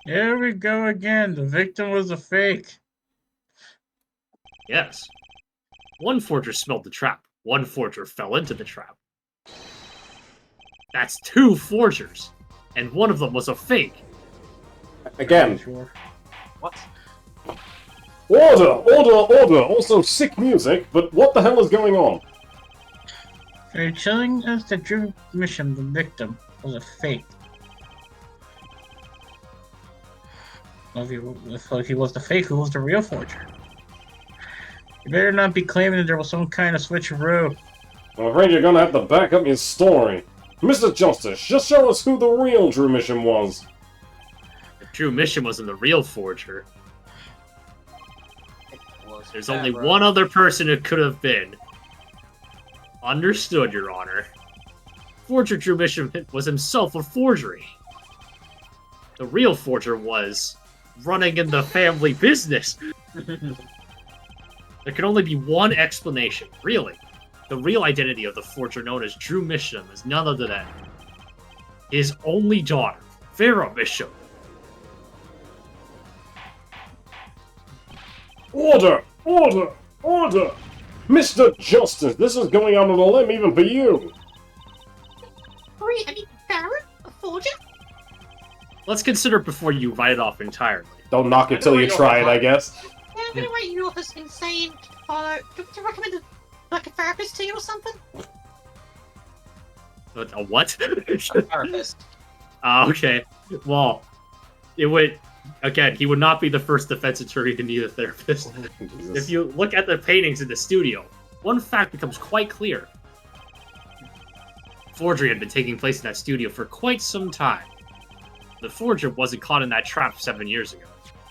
Here we go again. The victim was a fake. Yes. One forger smelled the trap. One forger fell into the trap. That's two forgers. And one of them was a fake. Again, Sure. What? order, order, order. Also sick music, but what the hell is going on? So you're telling us that Drew Mission, the victim, was a fake. Well, if he was the fake, who was the real forger? You better not be claiming that there was some kind of switcheroo. I'm afraid you're gonna have to back up your story. Mr. Justice, just show us who the real Drew Mission was. If Drew Mission wasn't the real forger, there's only one other person it could have been. Understood, Your Honor. Forger Drew Mission was himself a forgery. The real forger was running in the family business. There can only be one explanation, really. The real identity of the forger known as Drew Mission is none other than his only daughter, Vera Mission. Order, order, order! Mr. Justice, this is going out on a limb even for you. Baron? A forger? Let's consider it before you write it off entirely. Don't knock it till you try it, I guess. Yeah, I'm gonna write you off as insane. Do you recommend a therapist to you or something? A what? Therapist. Okay. Well, it would... Again, he would not be the first defense attorney to need a therapist. If you look at the paintings in the studio, one fact becomes quite clear. Forgery had been taking place in that studio for quite some time. The forger wasn't caught in that trap 7 years ago.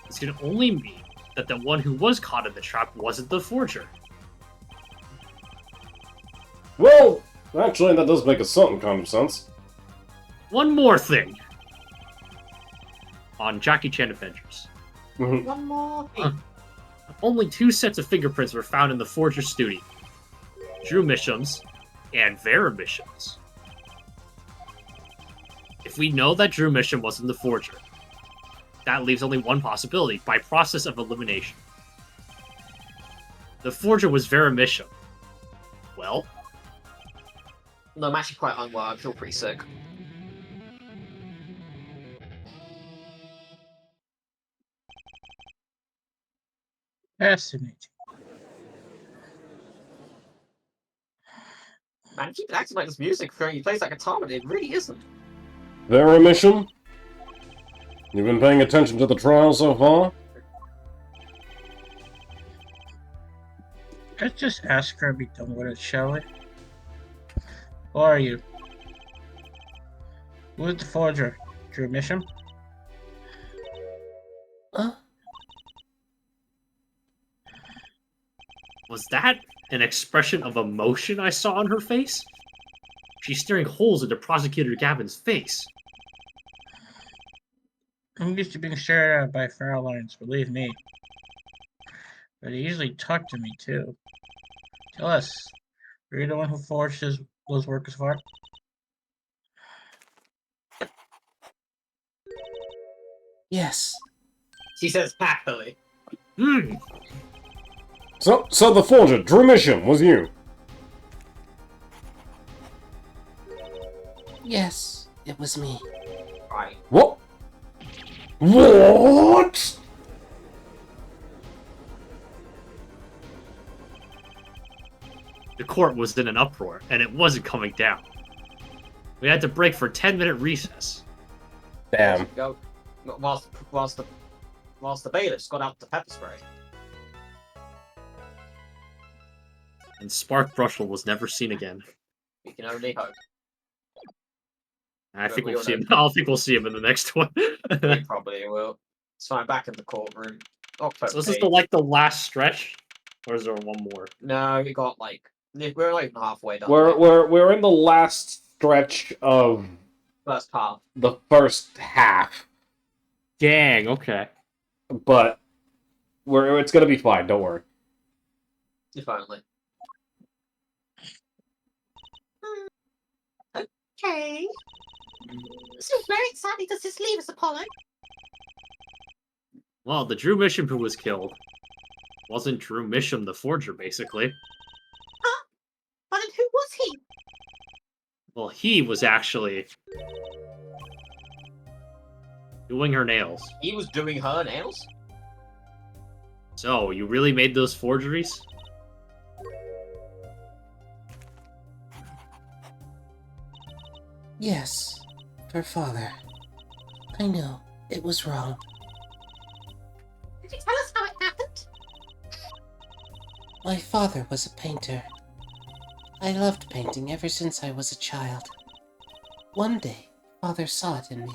This can only mean that the one who was caught in the trap wasn't the forger. Well, actually, that does make a certain kind of sense. One more thing. On Jackie Chan Adventures. Mhm. One more thing. only 2 sets of fingerprints were found in the forger's studio. Drew Misham's and Vera Misham's. If we know that Drew Misham wasn't the forger, that leaves only one possibility, by process of elimination. The forger was Vera Misham. Well, No, I'm actually quite unwell. I feel pretty sick. Fascinating. Man, you keep acting like this music when he plays that guitar, but it really isn't. Vera Misham? You've been paying attention to the trial so far? Let's just ask her to be done with it, shall we? Who are you? Who is the forger? Drew Misham? was that an expression of emotion I saw on her face? She's staring holes into Prosecutor Gavin's face. I'm used to being stared at by Farallines, believe me. But they usually talk to me, too. Tell us, were you the one who forged those works of art? Yes. She says happily. Hmm. So the forger, Drew Misham, was you? Yes, it was me. Right. What? What? The court was in an uproar, and it wasn't coming down. We had to break for a 10-minute recess. Damn. Go. Whilst the bailiffs got out the pepper spray. And Spark Brushel was never seen again. We can only hope. I But think we we'll all see know- him. I think we'll see him in the next one. We probably will. So I'm back in the courtroom. October So this is 8th. the last stretch, or is there one more? No, we got we're not even halfway done. We're in the last stretch of First half. the first half, Dang. Okay. but it's gonna be fine. Don't worry. If only. Okay. So very exciting. Does this leave us, Apollo? Well, the Drew Misham who was killed wasn't Drew Misham the forger, basically. But then who was he? Well, he was actually doing her nails. He was doing her nails? So, you really made those forgeries? Yes, for father. I know, it was wrong. Could you tell us how it happened? My father was a painter. I loved painting ever since I was a child. One day, father saw it in me.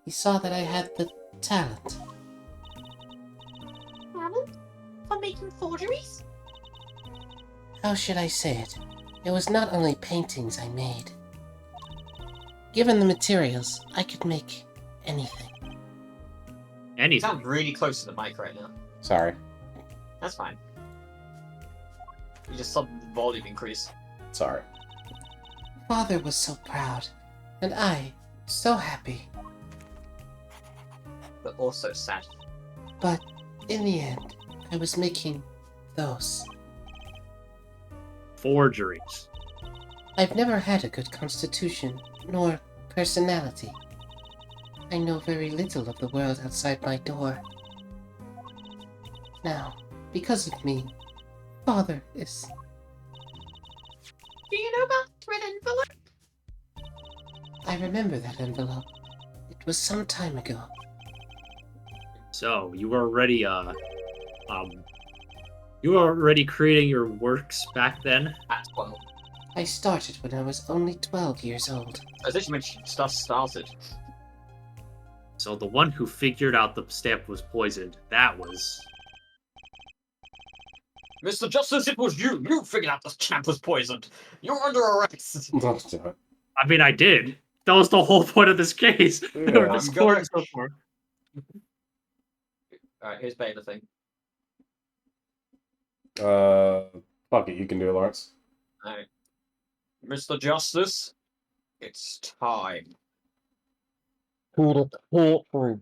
He saw that I had the talent. Talent? For making forgeries? How should I say it? It was not only paintings I made. Given the materials, I could make anything. You Anything. sound really close to the mic right now. Sorry. That's fine. You just suddenly volume increase. Sorry. Father was so proud, and I so happy. But also sad. But in the end, I was making those. Forgeries. I've never had a good constitution, nor personality. I know very little of the world outside my door. Now, because of me, Father is... Do you know about the red envelope? I remember that envelope. It was some time ago. So, you were already, you were already creating your works back then? At 12. I started when I was only 12 years old. As if you mentioned stuff started. So the one who figured out the stamp was poisoned, that was... Mr. Justice, it was you! You figured out the champ was poisoned! You're under arrest! Don't do it. I mean, I did. That was the whole point of this case. Yeah. Or this Go court back. and so forth. Alright, here's Beta thing. Fuck it, you can do it, Lawrence. Alright. Mr. Justice, it's time. To the courtroom.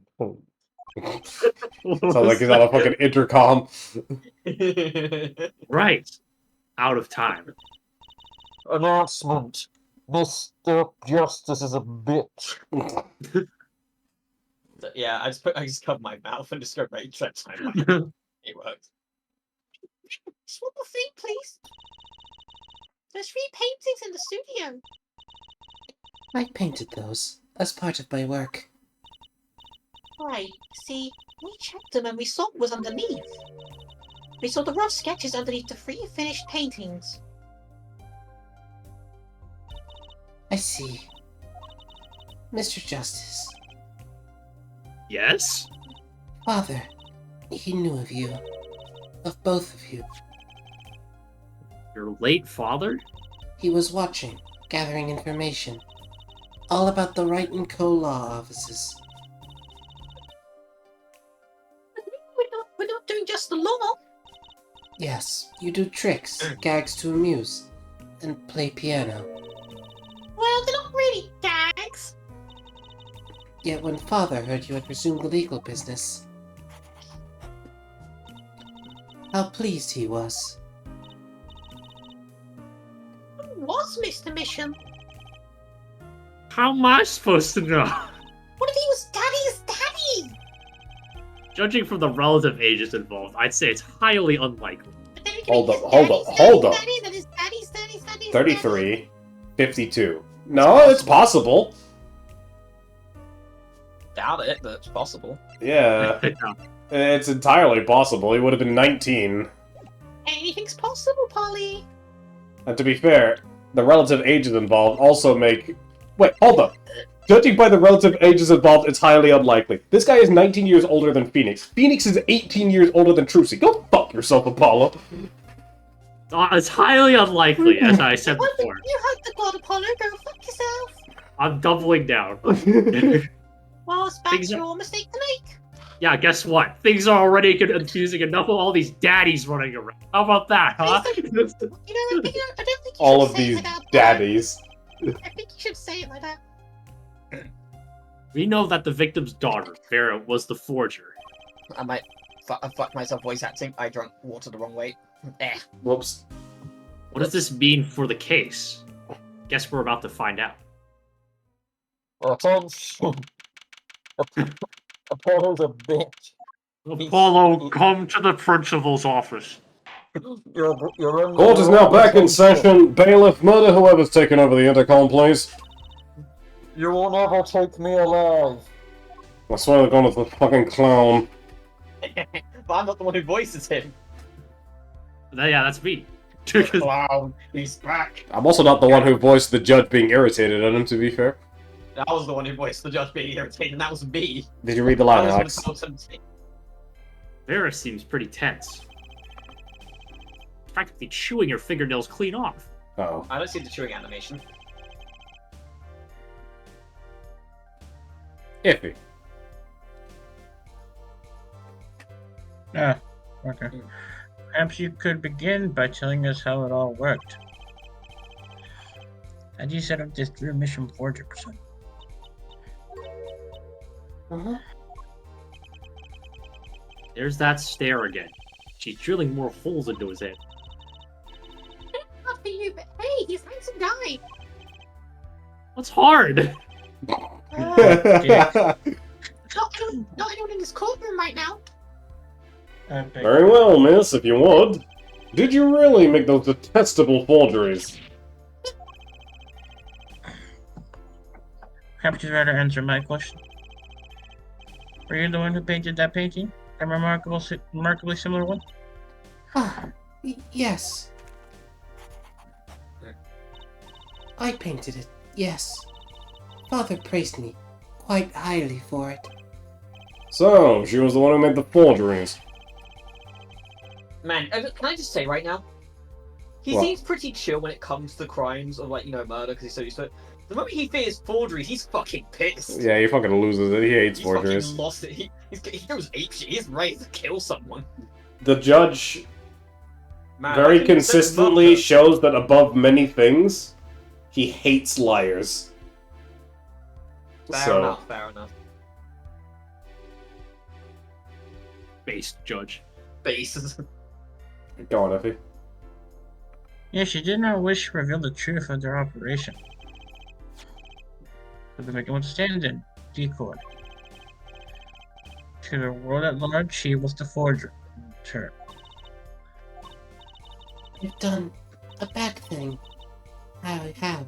Sounds like he's on a fucking intercom. Right. Out of time. Announcement. Mr. Justice is a bitch. Yeah, I just cover my mouth and just go right to that timeline. It works. Just one more thing, please. There's 3 paintings in the studio. I painted those as part of my work. Right, see, we checked them and we saw what was underneath. We saw the rough sketches underneath the 3 finished paintings. I see. Mr. Justice, Yes? Father, he knew of you. Of both of you. Your late father? He was watching, gathering information. All about the Wright & Co. law offices. We're not doing just the law. Yes, you do tricks, gags to amuse, and play piano. Well, they're not really gags. Yet when Father heard you had resumed the legal business, how pleased he was. Who was Mr. Mission? How am I supposed to know? What if he was Daddy's daddy? Judging from the relative ages involved, I'd say it's highly unlikely. But then it could Hold be up, his hold daddy's up, hold daddy's up. daddy, then his daddy's daddy's daddy. 33, 52. No, it's possible. Doubt it, but it's possible. Yeah, it's entirely possible. He would have been 19. Anything's possible, Polly. And to be fair, the relative ages involved also make... Wait, hold up. Judging by the relative ages involved, it's highly unlikely. This guy is 19 years older than Phoenix. Phoenix is 18 years older than Trucy. Go fuck yourself, Apollo. It's highly unlikely, as I said What the- before. You heard the god Apollo, go fuck yourself. I'm doubling down. Well, it's back Things to are- your mistake to make. Yeah, guess what? Things are already confusing enough with all these daddies running around. How about that, huh? I don't think you All should of say these it out loud. daddies. I think you should say it like that. We know that the victim's daughter, Vera, was the forger. I might fuck myself voice acting. I drank water the wrong way. Eh. Whoops. What does this mean for the case? Guess we're about to find out. Apollo's a bitch. Apollo, come to the principal's office. Court is now back in session. Bailiff, murder whoever's taken over the intercom, please. You will never take me alive. I swear to God, it's the fucking clown. But I'm not the one who voices him. Yeah, that's me. Clown, he's back. I'm also not the one who voiced the judge being irritated at him, to be fair. I was the one who voiced the judge being irritated, and that was me. Did you read the I line, was Alex? the consultant. Vera seems pretty tense. Practically chewing her fingernails clean off. Oh. I don't see the chewing animation. Iffy. Ah, okay. Perhaps you could begin by telling us how it all worked. How do you set up this Drew Mission Forger person? Uh-huh. There's that stare again. She's drilling more holes into his head. Not for you, but hey, he's a handsome guy. What's hard? Not anyone in this courtroom right now. Very well, miss, if you would. Did you really make those detestable forgeries? Perhaps you'd rather answer my question. Were you the one who painted that painting? A remarkably similar one? Ah, yes. I painted it, yes. Father praised me quite highly for it. So, she was the one who made the forgeries. Man, can I just say right now? He What? seems pretty chill when it comes to crimes of, like, murder, because he's so used to it. The moment he fears forgeries, he's fucking pissed. Yeah, he fucking loses it. He hates He's forgeries. fucking lost it. He goes apeshit. He's ready to kill someone. The judge Man, very I can consistently sense shows that above many things, he hates liars. Fair enough, fair enough. Based judge. Bases. Go on, Effie. Yeah, she did not wish to reveal the truth of their operation. But to make them understand and decoy. To the world at large, she was the forger. Her. You've done a bad thing. I have,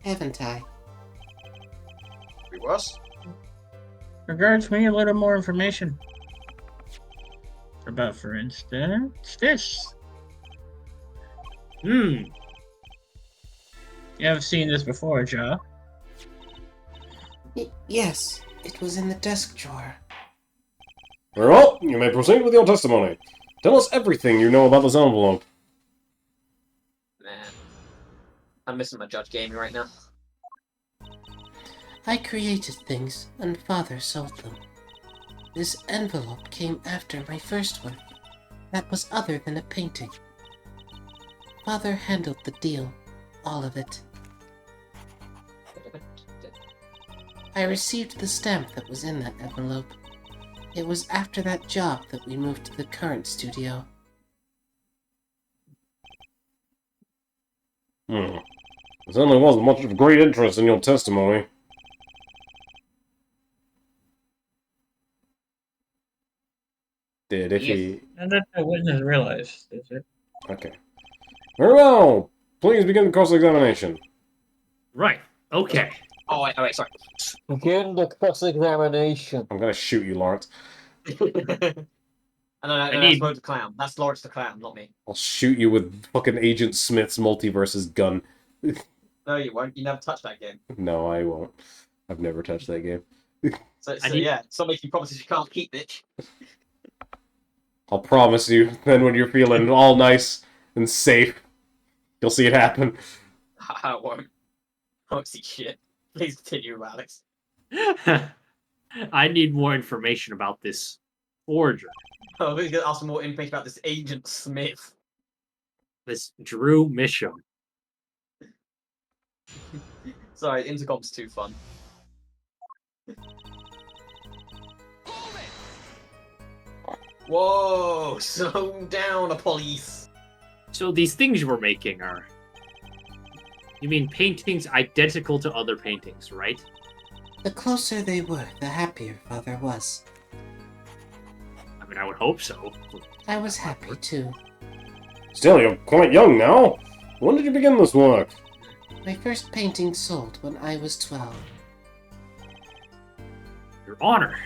haven't I? Be worse. Regards, we need a little more information. About, for instance, this. Hmm. You haven't seen this before, Ja. Yes, it was in the desk drawer. Very well, you may proceed with your testimony. Tell us everything you know about this envelope. Man. I'm missing my Judge Gaming right now. I created things, and Father sold them. This envelope came after my first one. That was other than a painting. Father handled the deal, all of it. I received the stamp that was in that envelope. It was after that job that we moved to the current studio. There certainly wasn't much of great interest in your testimony. Did Iffy... And that the witness realized, is it? Okay. Very well! Please begin the cross-examination. Right. Okay. Oh, wait, sorry. Begin the cross-examination. I'm gonna shoot you, Lawrence. No, I that's need- Lawrence the Clown. That's Lawrence the Clown, not me. I'll shoot you with fucking Agent Smith's multiverse's gun. No, you won't. You never touch that game. No, I won't. I've never touched that game. So I need- yeah, stop making promises you can't keep, bitch. I'll promise you, then when you're feeling all nice and safe, you'll see it happen. I won't. I won't see shit. Please continue, Alex. I need more information about this forger, Oh, we're gonna ask for more information about this Agent Smith. this Drew Misham. Sorry, intercom's too fun. Whoa! Slow down, police. So these things you were making are... You mean paintings identical to other paintings, right? The closer they were, the happier Father was. I mean, I would hope so. I was happy too. Still, you're quite young now. When did you begin this work? My first painting sold when I was 12. Your Honor.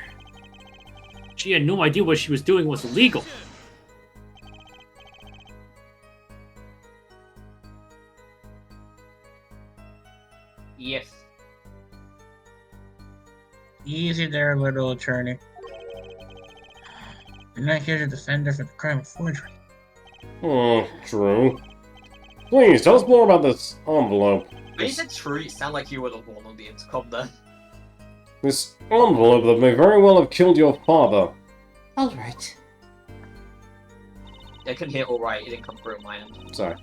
She had no idea what she was doing was illegal. Yes. Easy there, little attorney. You're not here to defend her for the crime of forgery. Oh, true. Please, tell us more about this envelope. When you said true, it sounded like you were the one on the intercom there. This envelope that may very well have killed your father. Alright. I couldn't hear alright, it didn't come through on my end. Sorry.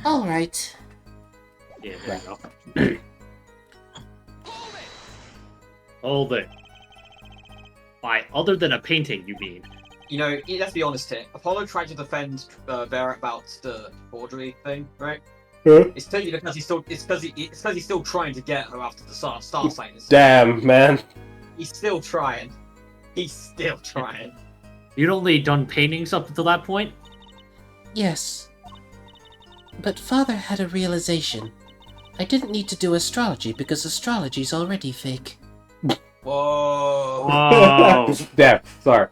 Alright. Yeah, there you go. Hold it. By other than a painting, you mean? You know, let's be honest here. Apollo tried to defend Vera about the forgery thing, right? Huh? It's clearly because he's still he's still trying to get her after the star sign. Damn, man. He's still trying. He's still trying. You'd only done paintings up until that point? Yes. But Father had a realization. I didn't need to do astrology because astrology's already fake. Whoa. Whoa. Damn, sorry.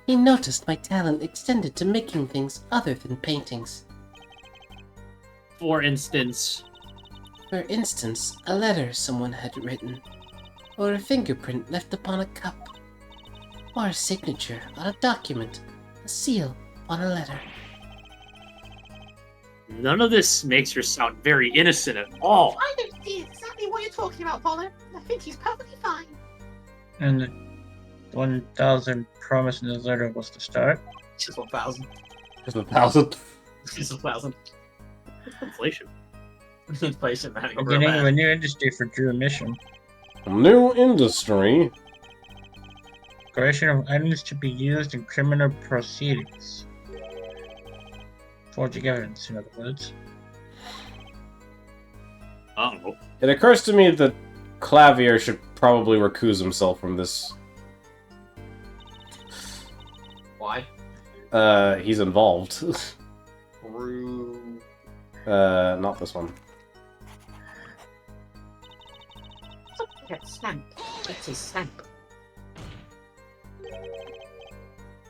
He noticed my talent extended to making things other than paintings. For instance, For instance, a letter someone had written, or a fingerprint left upon a cup, or a signature on a document, a seal on a letter. none of this makes her sound very innocent at all. I don't see exactly what you're talking about, Apollo. I think he's perfectly fine. And the 1,000 promised in the letter was the start. Just 1,000. Just 1,000. It's 1,000. Inflation. Inflation, man. Beginning of a new industry for Drew Mission. New industry. Creation of items to be used in criminal proceedings. Forging evidence, in other words. Uh-oh. It occurs to me that Clavier should probably recuse himself from this. Why? He's involved. Brew. Not this one. Stamp. It's a stamp.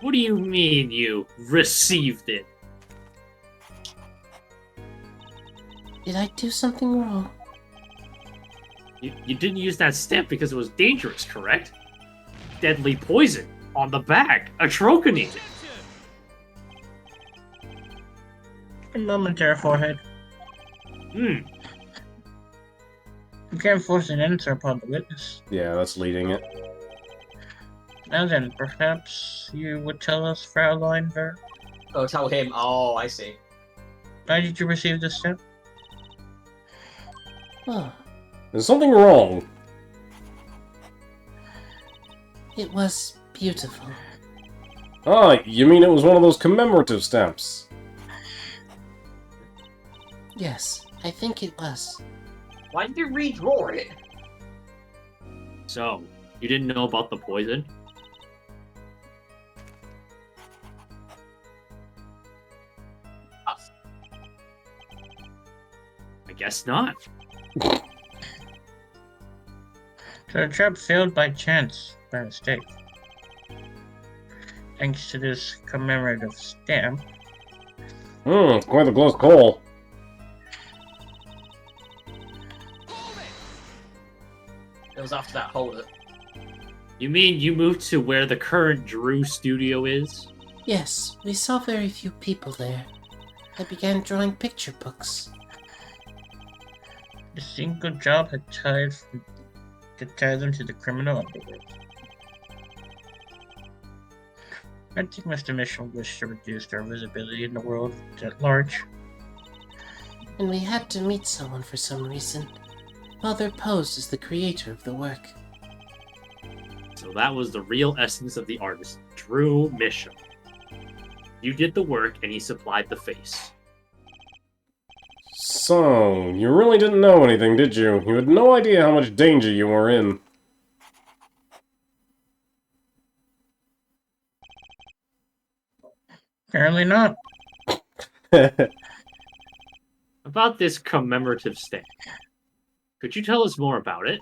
What do you mean you received it? Did I do something wrong? You didn't use that stamp because it was dangerous, correct? Deadly poison on the back. Atroconate. A momentary forehead. Hmm. You can't force an answer upon the witness. Yeah, that's leading it. Now then, perhaps you would tell us, Fraulein Ver, Oh, tell him. Oh, I see. why did you receive this step? Oh, There's something wrong. it was beautiful. Ah, you mean it was one of those commemorative stamps? Yes, I think it was. Why did you redraw it? So, you didn't know about the poison? I guess not. So the trap failed by chance, by mistake. Thanks to this commemorative stamp, Quite a close call. It was after that hold-up. You mean you moved to where the current Drew studio is? Yes, we saw very few people there. I began drawing picture books. the single job had tied them to the criminal underworld. I think Mr. Mission wished to reduce their visibility in the world at large. And we had to meet someone for some reason. Father posed as the creator of the work. So that was the real essence of the artist, Drew Mission. You did the work and he supplied the face. So, you really didn't know anything, did you? You had no idea how much danger you were in. Apparently not. About this commemorative stamp. Could you tell us more about it?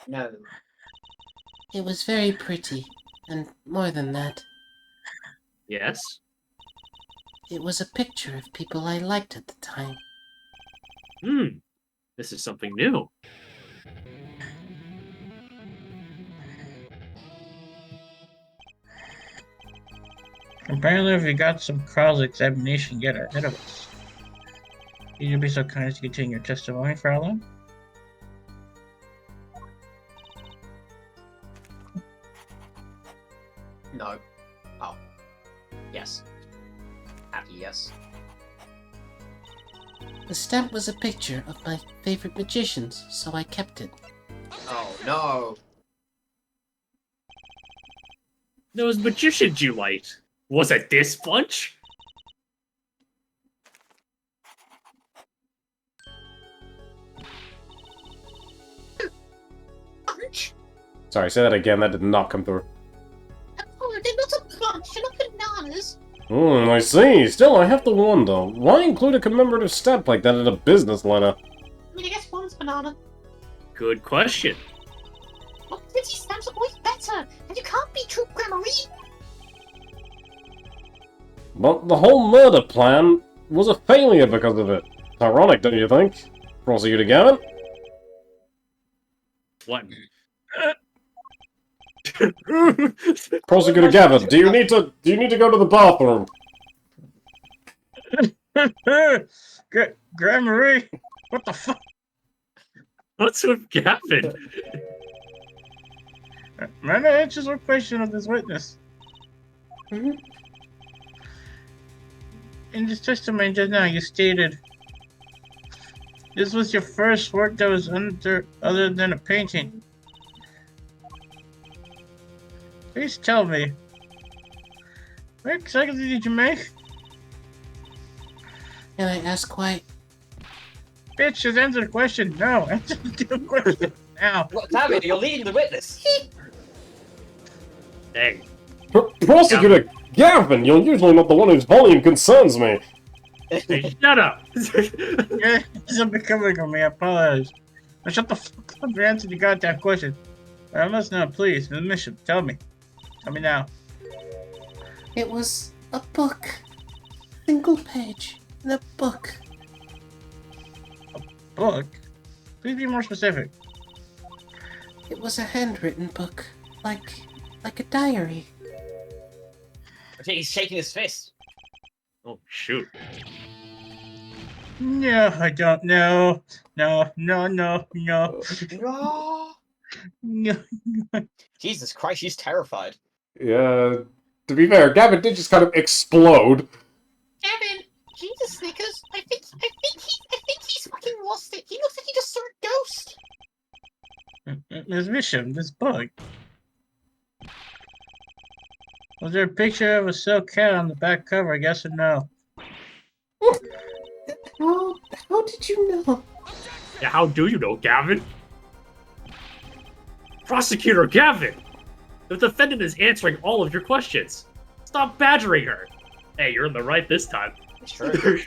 No. It was very pretty, and more than that, Yes? it was a picture of people I liked at the time. This is something new. Apparently we got some cross-examination yet ahead of us. Can you be so kind as to continue your testimony, Fraulein? No. Oh. Yes. Happy yes. The stamp was a picture of my favorite magicians, so I kept it. Oh, no. Those magicians you liked. Was it this bunch? Bunch? Sorry, say that again. That did not come through. Oh, they're not a bunch. They're not bananas. I see. Still, I have to wonder, why include a commemorative stamp like that in a business letter? I mean, I guess one's banana. Good question. Well, pretty stamps are always better, and you can't be true grammary. But the whole murder plan was a failure because of it. It's ironic, don't you think? Prosecutor Gavin? What? Prosecutor Gavin, do you need to go to the bathroom? Grammary! What the fuck? What's with Gavin? Man, answers one question of this witness. in the testimony just now, you stated this was your first work that was other than a painting. Please tell me, what exactly did you make? Can I ask why? Bitch, just answer the question. No, answer the question now. What, damn it, you're leading the witness. Dang. Prosecutor Gavin, you're usually not the one whose volume concerns me. Hey, shut up! Yeah, it's becoming on me. I apologize. Now shut the fuck up and answer the goddamn question. I must know, please. Ms. Bishop, tell me. Tell me now. It was a book. Single page in a book. Book? Please be more specific. It was a handwritten book. Like a diary. I think he's shaking his fist. Oh, shoot. No, I don't know. No. No. No. Jesus Christ, she's terrified. Yeah, to be fair, Gavin did just kind of explode. Gavin, Jesus Snickers, I think he's fucking lost it. He looks like he just saw a ghost. Ms. Bishop, this book. Was there a picture of a silk cat on the back cover, yes or no? How did you know? Yeah, how do you know, Gavin? Prosecutor Gavin! The defendant is answering all of your questions. Stop badgering her. Hey, you're in the right this time. It's true.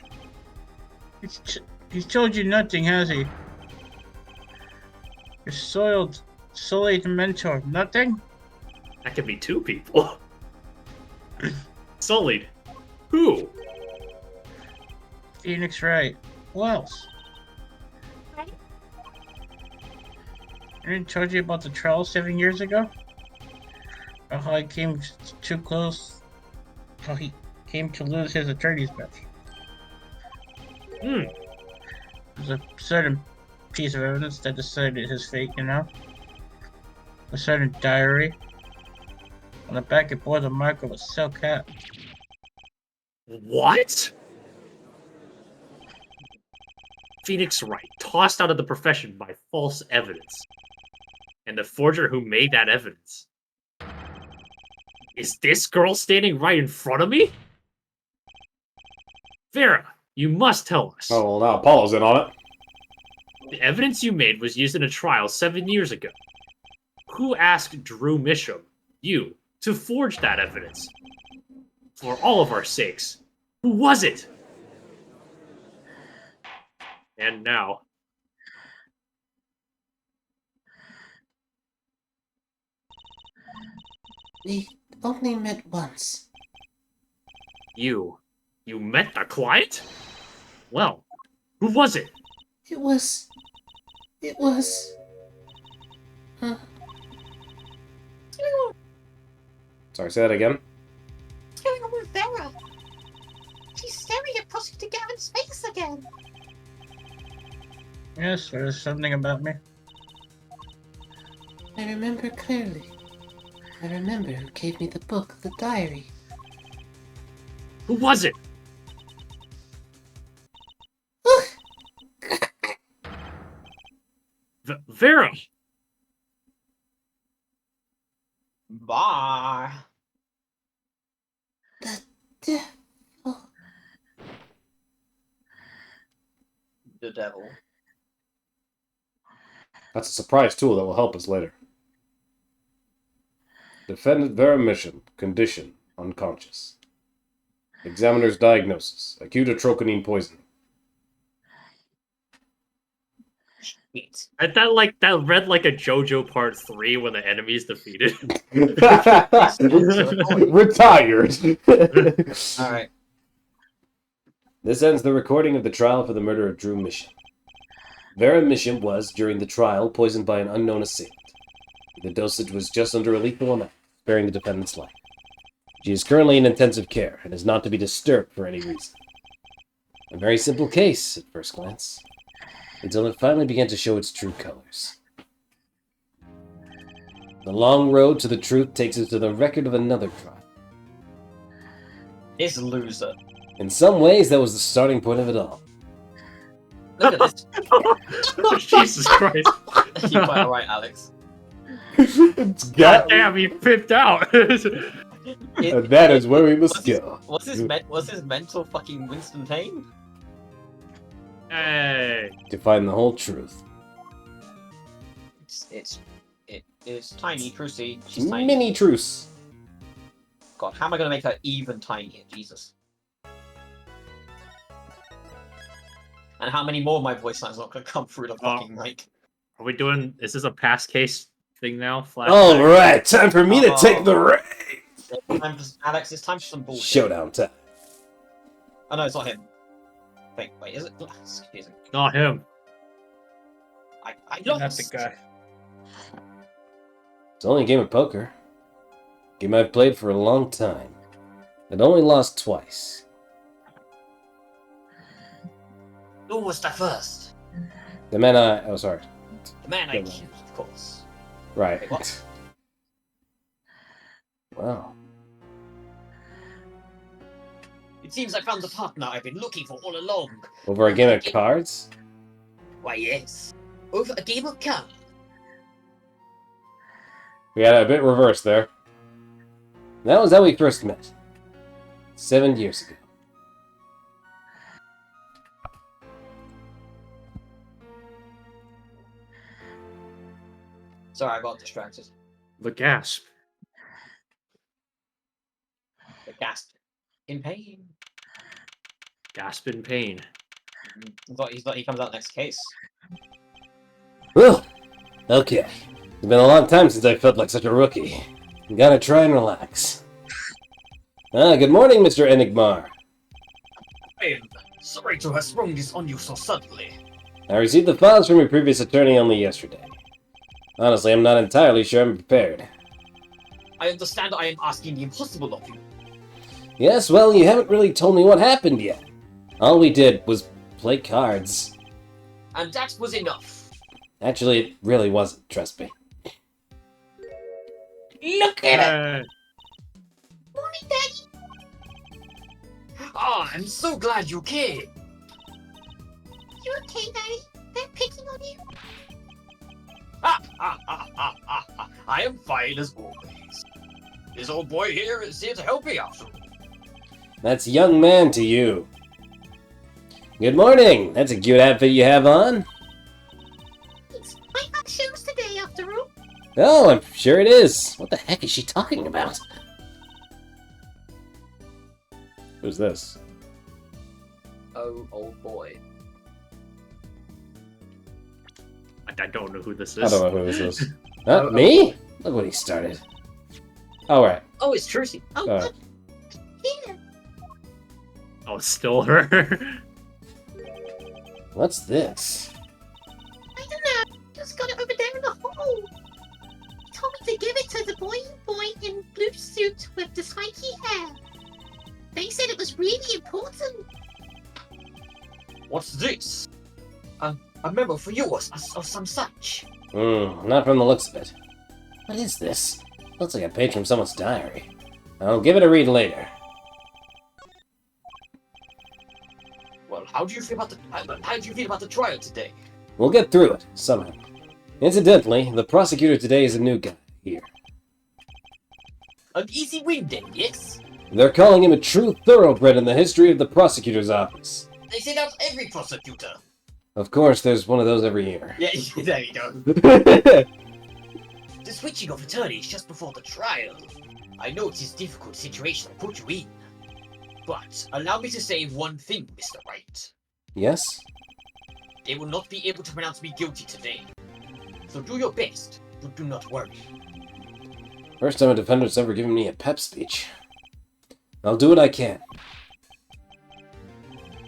He's told you nothing, has he? Your sullied mentor, nothing? That could be two people. Sullied. Who? Phoenix Wright. Who else? Right? I didn't tell you about the trial 7 years ago? Or how he came too close? How he came to lose his attorney's badge? There's a certain piece of evidence that decided his fate, you know? A certain diary. On the back it bore the mark of a silk cat. What? Phoenix Wright, tossed out of the profession by false evidence. And the forger who made that evidence. Is this girl standing right in front of me? Vera, you must tell us. Oh, well, now Apollo's in on it. The evidence you made was used in a trial 7 years ago. Who asked Drew Misham, you, to forge that evidence? For all of our sakes, who was it? And now, We only met once. you met the client? Well, who was it? It was... Sorry, say that again. What's going on with Vera? She's staring at Prosecutor Gavin's face again. Yes, there's something about me. I remember clearly. I remember who gave me the book, the diary. Who was it? Vera! Bye. The devil. The devil. That's a surprise tool that will help us later. Defendant Vera Misham, condition, unconscious. Examiner's diagnosis, acute atrocanine poisoning. Shit. That read like a JoJo Part 3 when the enemy's defeated. Retired. Alright. This ends the recording of the trial for the murder of Drew Misham. Vera Misham was, during the trial, poisoned by an unknown assailant. The dosage was just under a lethal amount, sparing the defendant's life. She is currently in intensive care and is not to be disturbed for any reason. A very simple case, at first glance, until it finally began to show its true colors. The long road to the truth takes us to the record of another trial. This loser. In some ways, that was the starting point of it all. Look at this. Jesus Christ. You're quite alright, Alex. It's God got damn, he pimped out. and that is where we must go. What's his mental fucking Winston Payne? Hey. To find the whole truth. It is tiny, Trucy. She's tiny. Mini truce. God, how am I gonna make her even tinier? Jesus. And how many more of my voice lines are not gonna come through the fucking mic? Are we doing, is this a past case thing now? Flashback? Alright, time for me to take the reins! Alex, it's time for some bullshit. Showdown time. Oh no, it's not him. Wait, is it? Excuse me. Not him. I Not lost. the guy. It's only a game of poker. Game I've played for a long time. I'd only lost twice. Who was the first? The man I... Oh, sorry. The man I Come on. killed, of course. Right. Wait, what? Wow. It seems I found the partner I've been looking for all along. Over a game of cards? Why, yes. Over a game of cards. We had a bit reversed there. That was how we first met. 7 years ago. Sorry, I got distracted. The gasp. The gasp. In pain. Gasp in pain. He thought he comes out next case. Well, okay. It's been a long time since I felt like such a rookie. Gotta try and relax. Good morning, Mr. Enigmar. I'm sorry to have sprung this on you so suddenly. I received the files from your previous attorney only yesterday. Honestly, I'm not entirely sure I'm prepared. I understand I am asking the impossible of you. Yes, well, you haven't really told me what happened yet. All we did was play cards. And that was enough. Actually, it really wasn't, trust me. Look at it! Hey. Morning, Daddy. Ah, I'm so glad you came. You okay, Daddy? They're picking on you? I am fine as always. This old boy here is here to help me out. That's young man to you. Good morning. That's a cute outfit you have on. I got shoes today, after all. Oh, I'm sure it is. What the heck is she talking about? Who's this? Oh, old boy. I don't know who this I is. don't know who this is. Me? Look what he started. Alright. Oh, it's Trucy. Oh, Uh, look. Here. Oh, it's still her. What's this? I don't know. Just got it over there in the hole. He told me to give it to the boy in blue suit with the spiky hair. They said it was really important. What's this? A memo for you or some such. Not from the looks of it. What is this? Looks like a page from someone's diary. I'll give it a read later. Well, how do you feel about the trial today? We'll get through it, somehow. Incidentally, the prosecutor today is a new guy here. An easy win then, yes? They're calling him a true thoroughbred in the history of the prosecutor's office. They say that's every prosecutor. Of course, there's one of those every year. Yeah, there you go. The switching of attorneys just before the trial. I know it's a difficult situation to put you in. But allow me to say one thing, Mr. Wright. Yes? They will not be able to pronounce me guilty today. So do your best, but do not worry. First time a defendant's ever given me a pep speech. I'll do what I can.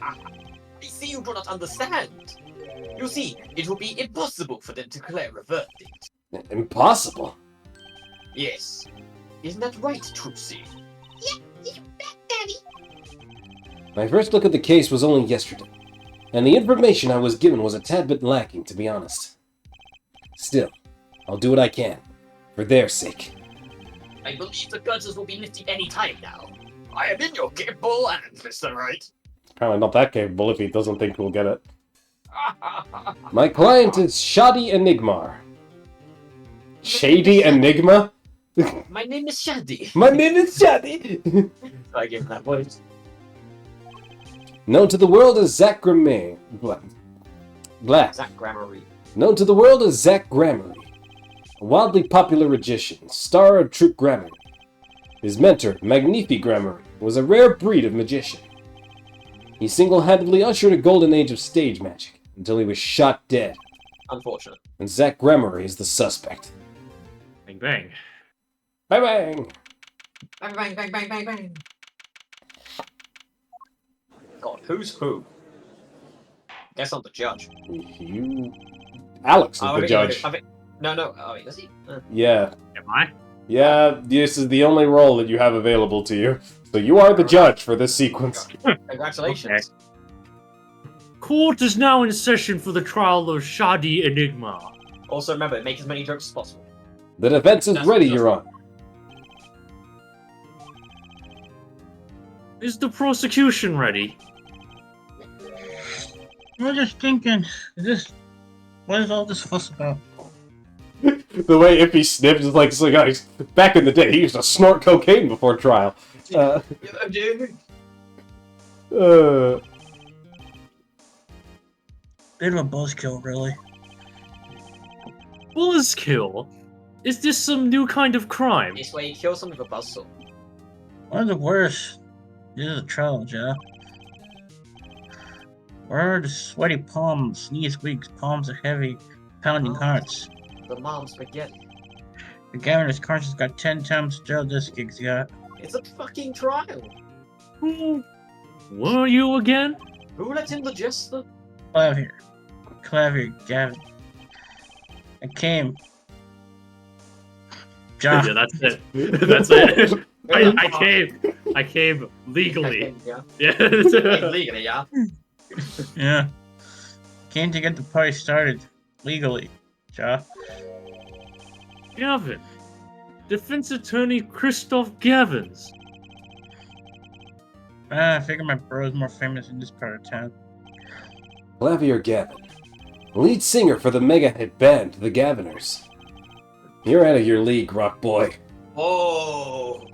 I see you do not understand. You see, it will be impossible for them to declare a verdict. Impossible? Yes. Isn't that right, Trucy? Yeah, you bet, Daddy. My first look at the case was only yesterday, and the information I was given was a tad bit lacking, to be honest. Still, I'll do what I can, for their sake. I believe the curtains will be lifted any time now. I am in your capable hands, Mr. Wright. Apparently not that capable if he doesn't think we'll get it. My client is Shadi Enigmar. Shady Enigma? My name is Shadi. My name is Shadi! I give him that voice. Known to the world as Zach Grammy. Blah. Zach Gramarye. Known to the world as Zach Gramarye. A wildly popular magician, star of Troupe Gramarye. His mentor, Magnifi Gramarye, was a rare breed of magician. He single-handedly ushered a golden age of stage magic, until he was shot dead. Unfortunate. And Zach Gramarye is the suspect. Bang bang. Bang bang! Bang, bang, bang, bang, bang, bang. God, who's who? Guess I'm the judge. You... Alex is Oh, the wait, judge. wait, no. Oh, wait, is he? Yeah. Am I? Yeah, this is the only role that you have available to you. So you are the judge for this sequence. Congratulations. Court is now in session for the trial of Shadi Enigma. Also, remember, make as many jokes as possible. The defense is That's ready, just- Your Honor. Is the prosecution ready? I was just thinking, what is all this fuss about? The way Iffy snipped is like, so guys, back in the day, he used to snort cocaine before trial. Yeah, dude. Uh, Bit of a buzzkill, really. Buzzkill? Is this some new kind of crime? It's where you kill someone with a buzzsaw. One of the worst. This is a trial, Jeff. Where are the sweaty palms, sneeze weeks, palms are heavy, pounding hearts? The mom spaghetti. The governor's conscience got 10 times the jail this gig's got. It's a fucking trial. Who were you again? Who let in the jester? Clavier, Gavin. I came. John. Yeah, that's it. That's it. I came legally. Yeah. Yeah. Legally, yeah. Yeah. Came to get the party started. Legally. Ja. Gavin. Defense attorney Christoph Gavins. I figure my bro's more famous in this part of town. Clavier Gavin, lead singer for the mega hit band, The Gaviners. You're out of your league, rock boy. Oh.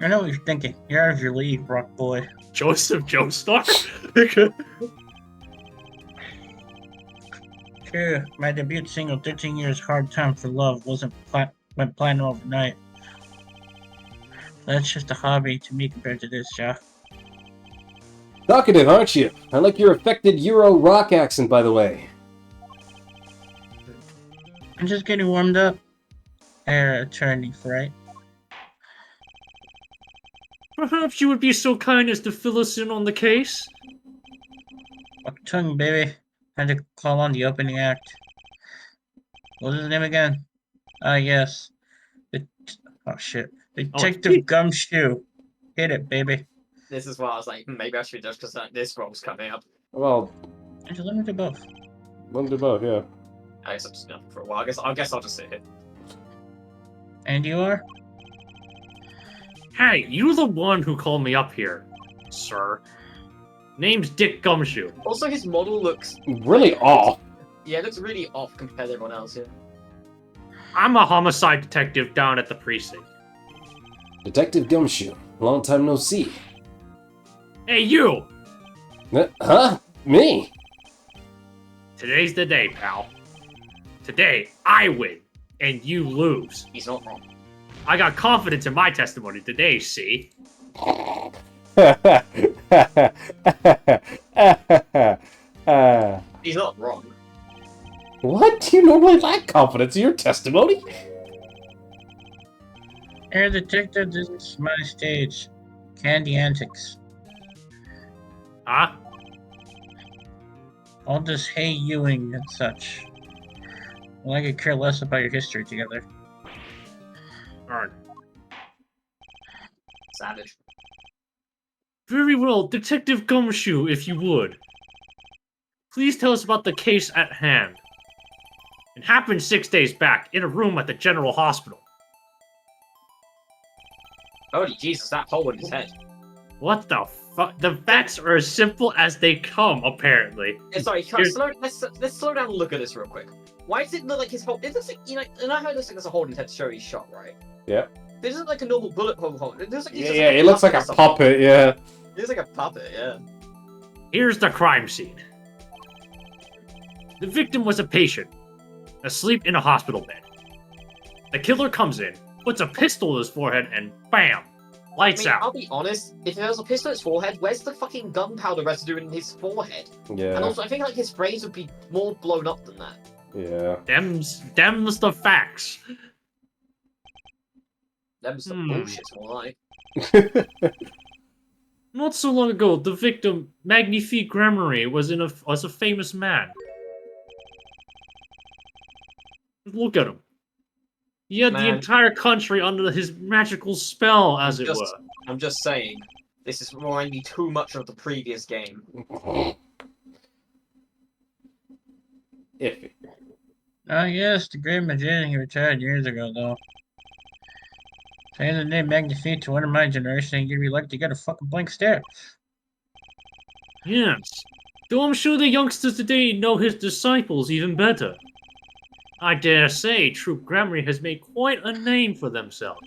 I know what you're thinking. You're out of your league, rock boy. Joseph Joestar? Sure, my debut single, 13 Years Hard Time for Love, went platinum overnight. That's just a hobby to me compared to this, Ja. Talkative, aren't you? I like your affected Euro rock accent, by the way. I'm just getting warmed up. Attorney Fright. Perhaps you would be so kind as to fill us in on the case? Fuck tongue, baby. Had to call on the opening act. What's his name again? Yes. Oh shit. Detective Gumshoe. Hit it, baby. This is why I was like, maybe I should just because this role's coming up. Well, Just let me do both. let them do both, yeah. I guess I'm just nothing for a while. I guess I'll just sit here. And you are? Hey, you the one who called me up here, sir. Name's Dick Gumshoe. Also, his model looks Really off. yeah, it looks really off compared to everyone else here. I'm a homicide detective down at the precinct. Detective Gumshoe, long time no see. Hey, you! Huh? Me? Today's the day, pal. Today, I win, and you lose. He's not wrong. I got confidence in my testimony today, see? He's not wrong. What? Do you normally lack confidence in your testimony? Air Detective, this is my stage. Candy Antics. Huh? All this hey youing and such. Well, I could care less about your history together. Alright. Savage. Very well, Detective Gumshoe, if you would. Please tell us about the case at hand. It happened 6 days back, in a room at the General Hospital. Holy Jesus, that hole in his head. What the fuck? The facts are as simple as they come, apparently. Sorry, Here's- let's slow down and look at this real quick. Why does it look like his hole? It looks like, you know, and I heard it looks like there's a hole in his head to show he's shot, right? Yeah. This isn't like a normal bullet hole. It looks like he's Yeah, just yeah, it looks like a or something. puppet, yeah. It looks like a puppet, yeah. Here's the crime scene. The victim was a patient, asleep in a hospital bed. The killer comes in, puts a pistol to his forehead, and BAM! Lights out. I'll be honest, if there was a pistol in his forehead, where's the fucking gunpowder residue in his forehead? And Yeah, also, I think like his brains would be more blown up than that. yeah. Them's the facts. Them's some bullshit, more like. Not so long ago, the victim, Magnifique Gremory, was a famous man. Look at him. He had the Man. entire country under his magical spell, as it were. I'm just saying, this is reminding me too much of the previous game. Iffy. Yes, the great magician, he retired years ago, though. Saying the name Magnifique to one of my generation, you'd be lucky to get a fucking blank stare. Yes. Though I'm sure the youngsters today know his disciples even better. I dare say Troop Gremory has made quite a name for themselves.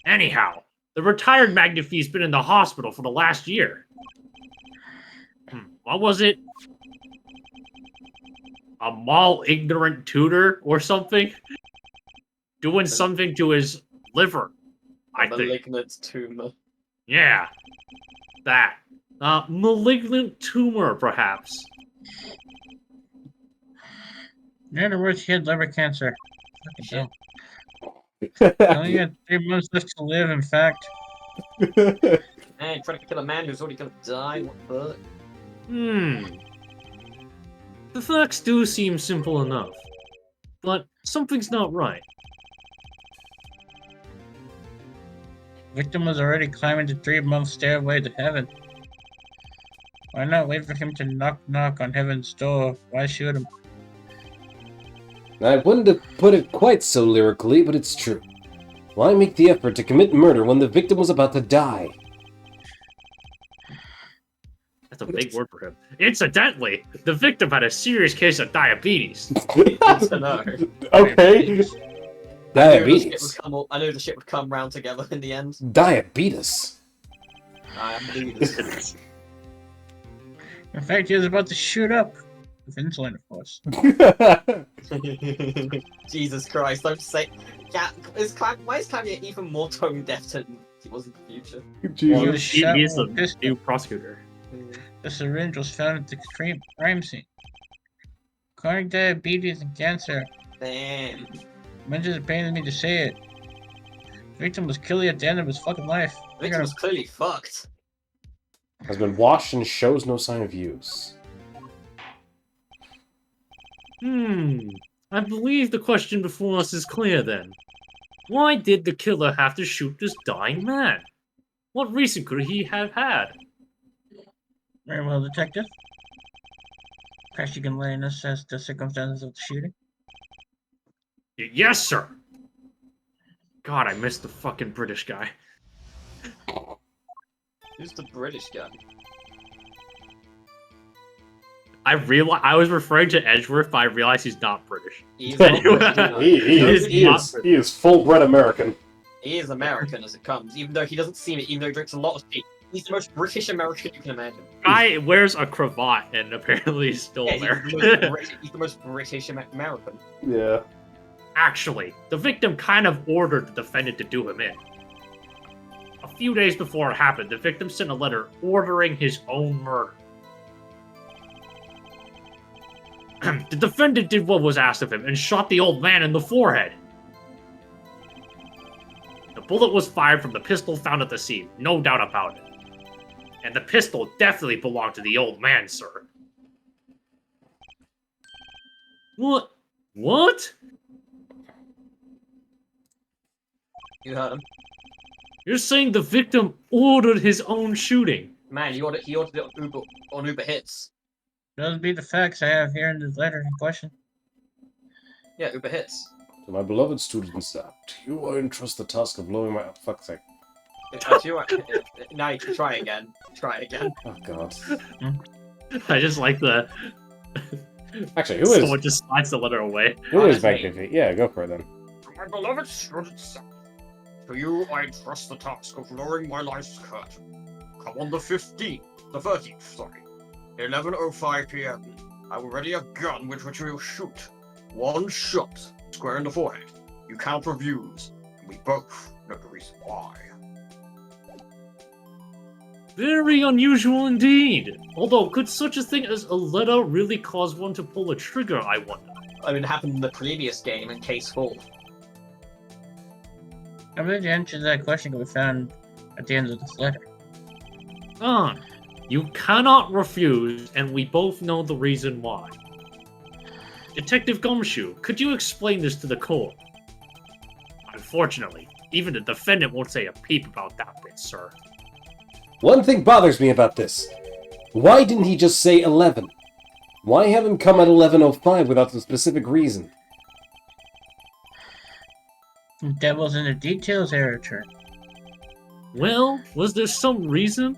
Anyhow, the retired Magnifique's been in the hospital for the last year. What was it? A mal-ignorant tutor or something? Doing something to his liver, I think. Malignant tumor. Yeah, that. Malignant tumor, perhaps. In other words, he had liver cancer. Fucking Shit. dumb. He only had 3 months left to live, in fact. Man, trying to kill a man who's already gonna die. What the fuck? The facts do seem simple enough. But something's not right. Victim was already climbing the 3-month stairway to heaven. Why not wait for him to knock on heaven's door? Why shoot him? I wouldn't have put it quite so lyrically, but it's true. Why make the effort to commit murder when the victim was about to die? That's a big word for him. Incidentally, the victim had a serious case of diabetes. Good to know. Okay. Diabetes. I knew the shit would come round together in the end. Diabetes. Diabetes. In fact, he was about to shoot up. With insulin, of course. Jesus Christ, don't say. Yeah, why is Kanye even more tone deaf than he was in the future? He was He shot is with a the pistol. new prosecutor. The syringe was found at the crime scene. Chronic diabetes and cancer. Damn. Much as it pains me to say it. The victim was killed at the end of his fucking life. The victim was clearly fucked. Has been washed and shows no sign of use. I believe the question before us is clear then. Why did the killer have to shoot this dying man? What reason could he have had? Very well, detective. Perhaps you can enlighten us as to the circumstances of the shooting. Yes, sir! God, I missed the fucking British guy. Who's the British guy? I was referring to Edgeworth, but I realized he's not British. He's not British, no. He is full-bred American. He is American as it comes, even though he doesn't seem it, even though he drinks a lot of tea. He's the most British American you can imagine. Guy wears a cravat and apparently he's still American. He's the most British American. Yeah. Actually, the victim kind of ordered the defendant to do him in. A few days before it happened, the victim sent a letter ordering his own murder. The defendant did what was asked of him and shot the old man in the forehead. The bullet was fired from the pistol found at the scene, no doubt about it. And the pistol definitely belonged to the old man, sir. What? What? You heard him. You're saying the victim ordered his own shooting? Man, he ordered it on Uber Hits. Those be the facts I have here in this letter in question. Yeah, Uber Hits. To my beloved students, to you I entrust the task of lowering my... Fuck's sake. Now you can try again. Try again. Oh, God. I just like the. Actually, who is... Someone just slides the letter away. Who is that's me. Magnifi? Yeah, go for it then. To my beloved students, to you I entrust the task of lowering my life's curtain. Come on the 15th, the 13th, sorry. 11:05 p.m. I will ready a gun with which we will shoot. One shot, square in the forehead. You count reviews, and we both know the reason why. Very unusual indeed. Although, could such a thing as a letter really cause one to pull a trigger, I wonder? I mean, it happened in the previous game in Case 4. I believe the answer to that question can be found at the end of this letter. You cannot refuse, and we both know the reason why. Detective Gumshoe, could you explain this to the court? Unfortunately, even the defendant won't say a peep about that bit, sir. One thing bothers me about this. Why didn't he just say 11? Why have him come at 11:05 without a specific reason? The devil's in the details, Eritor. Well, was there some reason?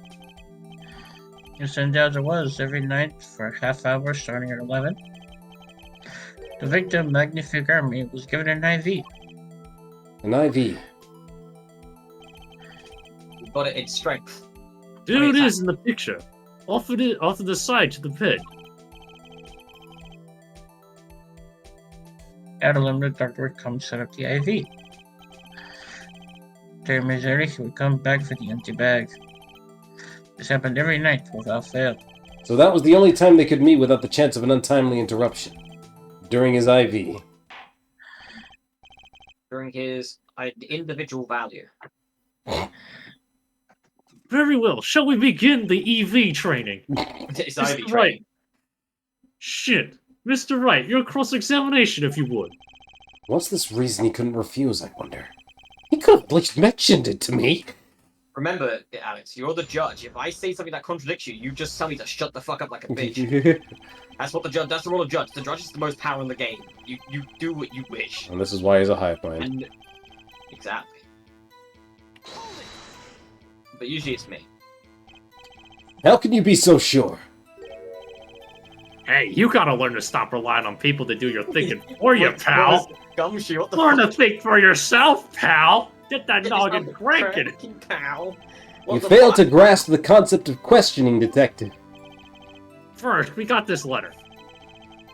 Yes, and as it was, every night for a half hour starting at 11. The victim, Magnific Army, was given an IV. An IV. You got it in strength. There it 20 is in the picture. Off to the side to the pit. At a limited doctor would come set up the IV. Terry Missouri, he would come back for the empty bag. This happened every night without fail. So that was the only time they could meet without the chance of an untimely interruption. During his IV. During his individual value. Very well. Shall we begin the EV training? It's Mr. IV Wright. training. Shit. Mr. Wright, your cross-examination, if you would. What's this reason he couldn't refuse, I wonder? He could have at least mentioned it to me. Remember, Alex, you're the judge. If I say something that contradicts you, you just tell me to shut the fuck up like a bitch. That's what the judge. That's the role of judge. The judge is the most power in the game. You do what you wish. And this is why he's a hive mind. And exactly. But usually it's me. How can you be so sure? Hey, you gotta learn to stop relying on people to do your thinking for you, pal. Gumshoe, what the Learn fuck? to think for yourself, pal. Get that It's noggin not cranking. cranking, pal. You What the failed to fuck? grasp the concept of questioning, Detective. First, we got this letter.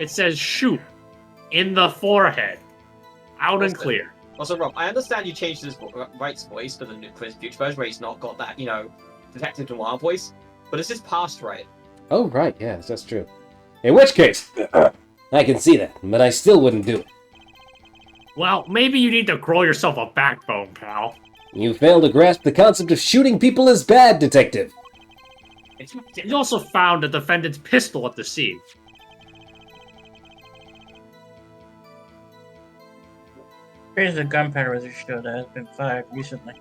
It says shoot in the forehead. Out and Listen. clear. Also, Rob, I understand you changed his Wright's voice for the future version where he's not got that, detective noir voice. But this is past right. Oh, right, yes, that's true. In which case, I can see that, but I still wouldn't do it. Well, maybe you need to grow yourself a backbone, pal. You fail to grasp the concept of shooting people as bad, Detective. It's You also found the defendant's pistol at the scene. Here's the gunpowder residue that has been fired recently.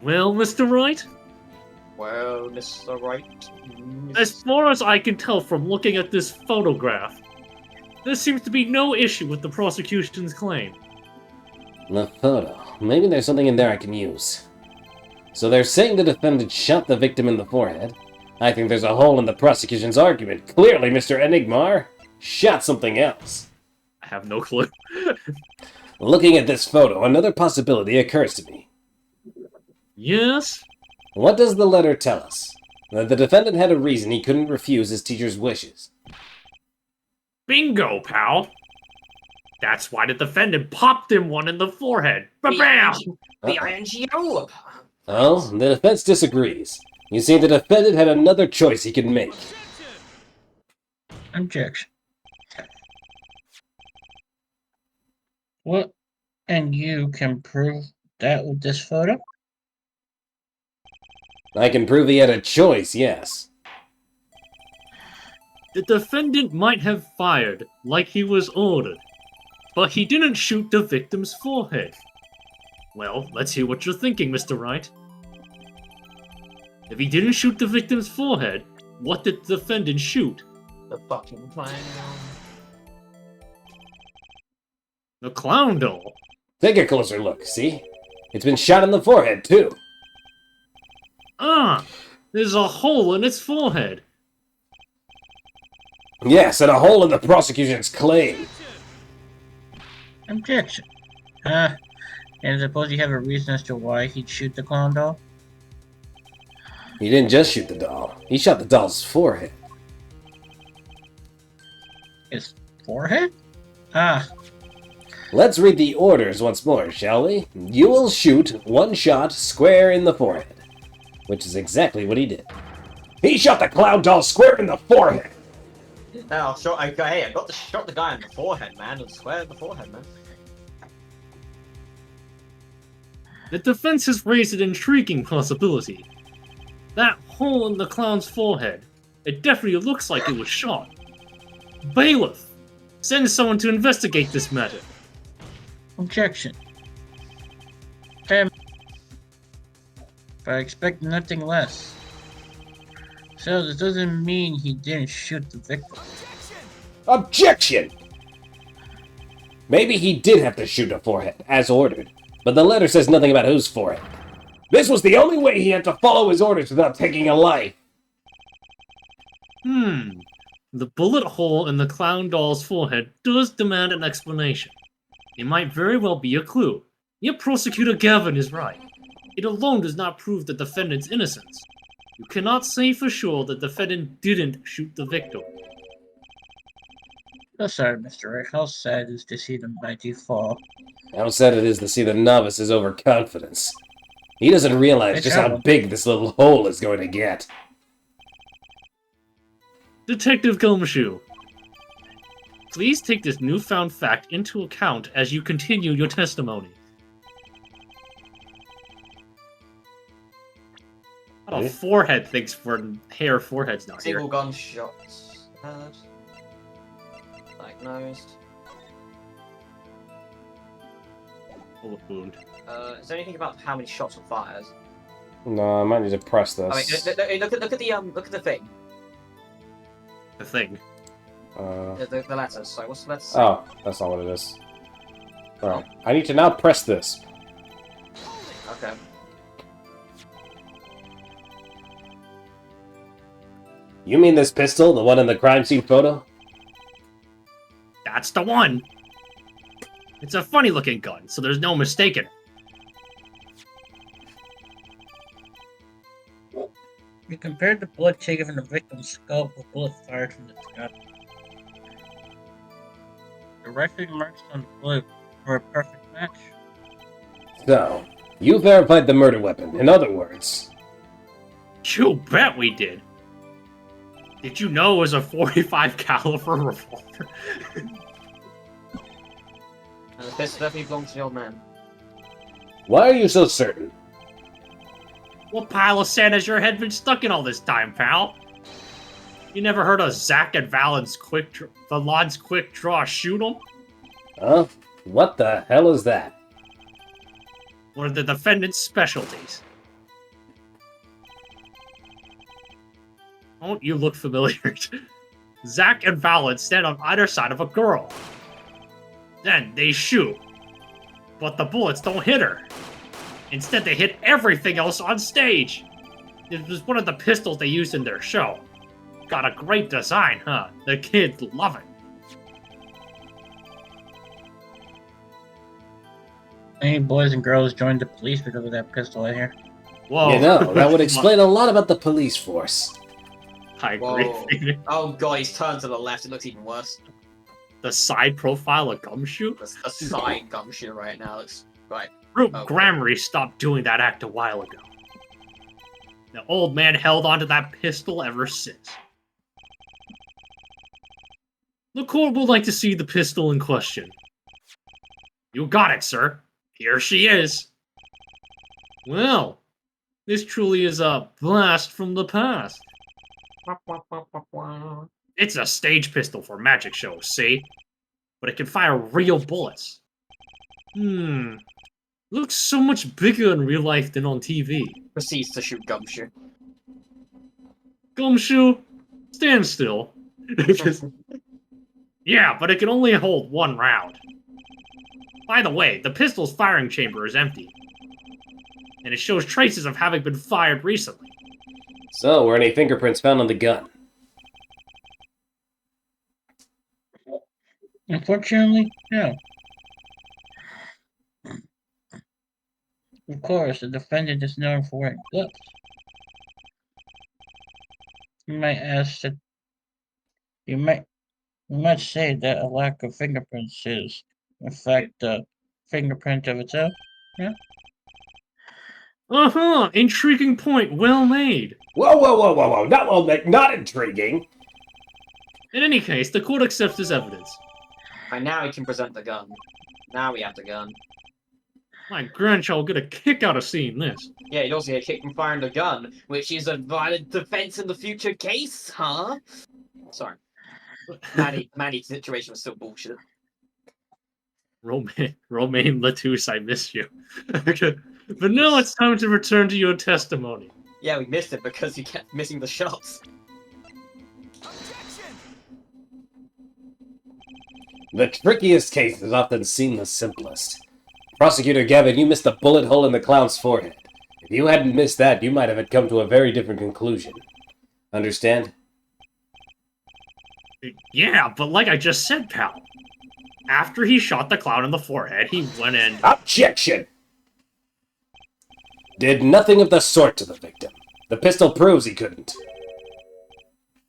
Well, Mr. Wright, well, Mr. Wright. as far as I can tell from looking at this photograph, there seems to be no issue with the prosecution's claim. The photo. Maybe there's something in there I can use. So they're saying the defendant shot the victim in the forehead. I think there's a hole in the prosecution's argument. Clearly, Mr. Enigmar shot something else. I have no clue. Looking at this photo, another possibility occurs to me. Yes? What does the letter tell us? That the defendant had a reason he couldn't refuse his teacher's wishes. Bingo, pal. That's why the defendant popped him one in the forehead. Ba-bam! The Uh-oh. INGO. Oh, the defense disagrees. You see, the defendant had another choice he could make. Objection. What? And you can prove that with this photo? I can prove he had a choice, yes. The defendant might have fired like he was ordered, but he didn't shoot the victim's forehead. Well, let's hear what you're thinking, Mr. Wright. If he didn't shoot the victim's forehead, what did the defendant shoot? The fucking plan. The clown doll. Take a closer look, see? It's been shot in the forehead, too. Ah, there's a hole in its forehead. Yes, and a hole in the prosecution's claim. Objection. And suppose you have a reason as to why he'd shoot the clown doll? He didn't just shoot the doll. He shot the doll's forehead. His forehead? Ah, Let's read the orders once more, shall we? You will shoot one shot square in the forehead. Which is exactly what he did. He shot the clown doll square in the forehead! Now, hey, I got to shot the guy in the forehead, man, and square in the forehead, man. The defense has raised an intriguing possibility. That hole in the clown's forehead, it definitely looks like it was shot. Bailiff, send someone to investigate this matter. objection. But I expect nothing less. So this doesn't mean he didn't shoot the victim. Objection! Maybe he did have to shoot a forehead, as ordered, but the letter says nothing about whose forehead. This was the only way he had to follow his orders without taking a life. The bullet hole in the clown doll's forehead does demand an explanation. It might very well be a clue. Yet Prosecutor Gavin is right. It alone does not prove the defendant's innocence. You cannot say for sure the defendant didn't shoot the victim. Oh, sorry, Mr. Rick. How sad is to see the mighty fall? How sad it is to see the novice's overconfidence. He doesn't realize just how big this little hole is going to get. Detective Gumshoe, please take this newfound fact into account as you continue your testimony. A forehead thinks for hair forehead's not here. Single gunshot. Heard. Diagnosed. Bullet wound. Is there anything about how many shots were fired? No, I might need to press this. I mean, look at the thing. The thing. The letters. So what's the letters? Oh, that's not what it is. Alright, I need to now press this. Okay. You mean this pistol, the one in the crime scene photo? That's the one! It's a funny looking gun, so there's no mistaking it. We compared the blood taken from the victim's skull with bullets fired from the gun. The resting marks on the blood were a perfect match. So, you verified the murder weapon. In other words, You bet we did! Did you know it was a 45 caliber revolver? And the pistol definitely belongs to the old man. why are you so certain? What pile of sand has your head been stuck in all this time, pal? You never heard of Zack and Valen's quick draw shoot 'em? Huh? What the hell is that? One of the defendant's specialties. Don't you look familiar? Zack and Valen stand on either side of a girl. Then they shoot. But the bullets don't hit her. Instead, they hit everything else on stage. It was one of the pistols they used in their show. Got a great design, huh? The kids love it. Many boys and girls joined the police because of that pistol right here. Whoa. You know, that would explain a lot about the police force. I Whoa. agree. Oh god, he's turned to the left. It looks even worse. The side profile of Gumshoe? The side gumshoe right now looks right. Rube Oh. Gramery stopped doing that act a while ago. The old man held onto that pistol ever since. The court would like to see the pistol in question. You got it, sir. Here she is. Well, this truly is a blast from the past. It's a stage pistol for magic shows, see? But it can fire real bullets. Looks so much bigger in real life than on TV. Proceeds to shoot gumshoe. Gumshoe, stand still. Yeah, but it can only hold one round. By the way, the pistol's firing chamber is empty. And it shows traces of having been fired recently. So, were any fingerprints found on the gun? Unfortunately, no. Of course, the defendant is known for wearing gloves. You might ask that you might say that a lack of fingerprints is, in fact, a fingerprint of its own. Yeah. Uh-huh, intriguing point, well made. Whoa, not intriguing. In any case, the court accepts this evidence. And now he can present the gun. Now we have the gun. My grandchild will get a kick out of seeing this. Yeah, he'd also get kicked from firing the gun, which is a violent defense in the future case, huh? Sorry. Manny's situation was still bullshit. Romaine Latouche, I miss you. Okay. But now it's time to return to your testimony. Yeah, we missed it because he kept missing the shots. The trickiest cases often seem the simplest. Prosecutor Gavin, you missed the bullet hole in the clown's forehead. If you hadn't missed that, you might have come to a very different conclusion. Understand? Yeah, but like I just said, pal. After he shot the clown in the forehead, he went and... Objection! Did nothing of the sort to the victim. The pistol proves he couldn't.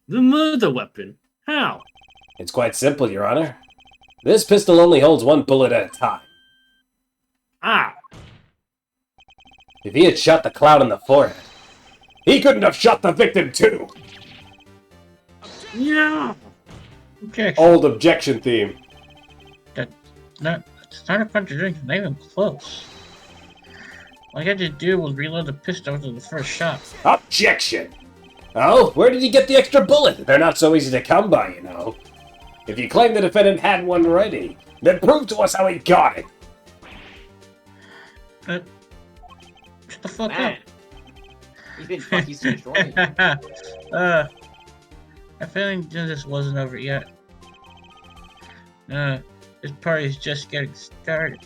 The murder weapon? How? It's quite simple, Your Honor. This pistol only holds one bullet at a time. Ah, If he had shot the clown in the forehead, he couldn't have shot the victim too! yeah! Objection. Old objection theme. No, it's not a contradiction, not even close. All I had to do was reload the pistol after the first shot. Objection! Oh, where did he get the extra bullet? They're not so easy to come by, you know. If you claim the defendant had one ready, then prove to us how he got it. Shut the fuck Man. He's been fucking destroyed. up. I feeling this wasn't over yet. This party's just getting started.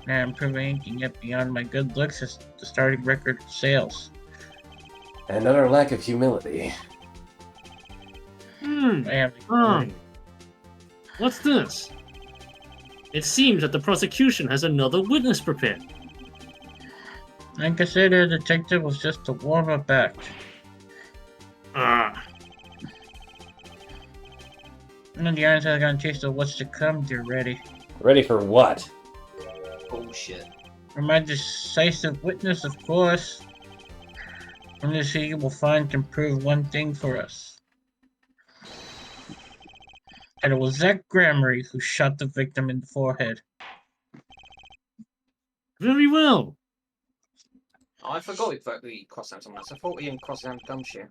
Now I'm proving anything yet beyond my good looks as the starting record of sales. And utter lack of humility. Hmm. I have the What's this? It seems that the prosecution has another witness prepared. I consider the detective was just a warm-up act. Ah. And then the honest has gotten a taste of what's to come, they're ready. Ready for what? Bullshit. For my decisive witness, of course. From this he will find can prove one thing for us. That it was Zach Gramery who shot the victim in the forehead. Very well. Oh, I forgot we crossed out someone else. I thought we didn't cross out Gumshoe.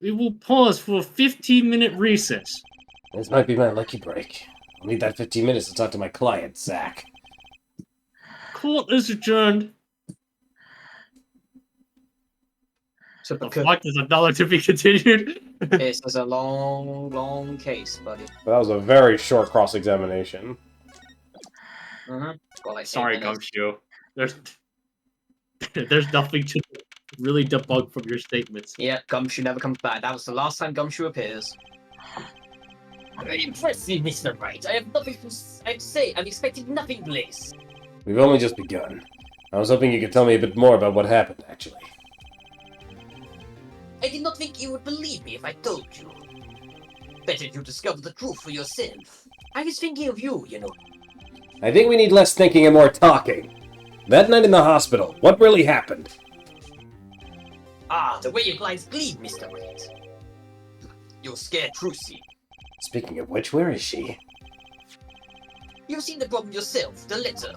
We will pause for a 15-minute recess. This might be my lucky break. I'll need that 15 minutes to talk to my client, Zach. Court is adjourned. So The because fuck is $1 to be continued? this is a long, long case, buddy. That was a very short cross-examination. Got like Sorry, 8 minutes. Gumshoe. There's nothing to really debug from your statements. Yeah, Gumshoe never comes back. That was the last time Gumshoe appears. Very impressive, Mr. Wright. I have nothing to say. I'm expecting nothing less. We've only just begun. I was hoping you could tell me a bit more about what happened, actually. I did not think you would believe me if I told you. Better you discover the truth for yourself. I was thinking of you, you know. I think we need less thinking and more talking. That night in the hospital, what really happened? Ah, the way your lines gleam, Mr. Wright. You're scared, Trucy. Speaking of which, where is she? You've seen the problem yourself, the letter.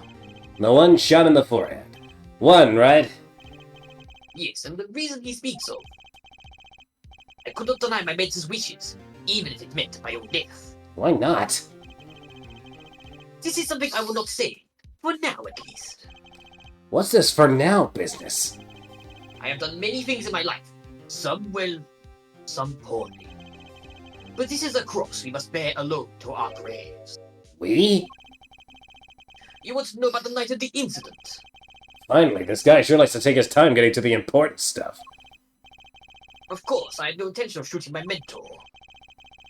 The one shot in the forehead. One, right? Yes, and the reason he speaks of. I could not deny my mentor's wishes, even if it meant my own death. Why not? This is something I will not say, for now at least. What's this for now business? I have done many things in my life, some well, some poorly. But this is a cross we must bear alone to our graves. We? You want to know about the night of the incident? Finally, this guy sure likes to take his time getting to the important stuff. Of course, I had no intention of shooting my mentor.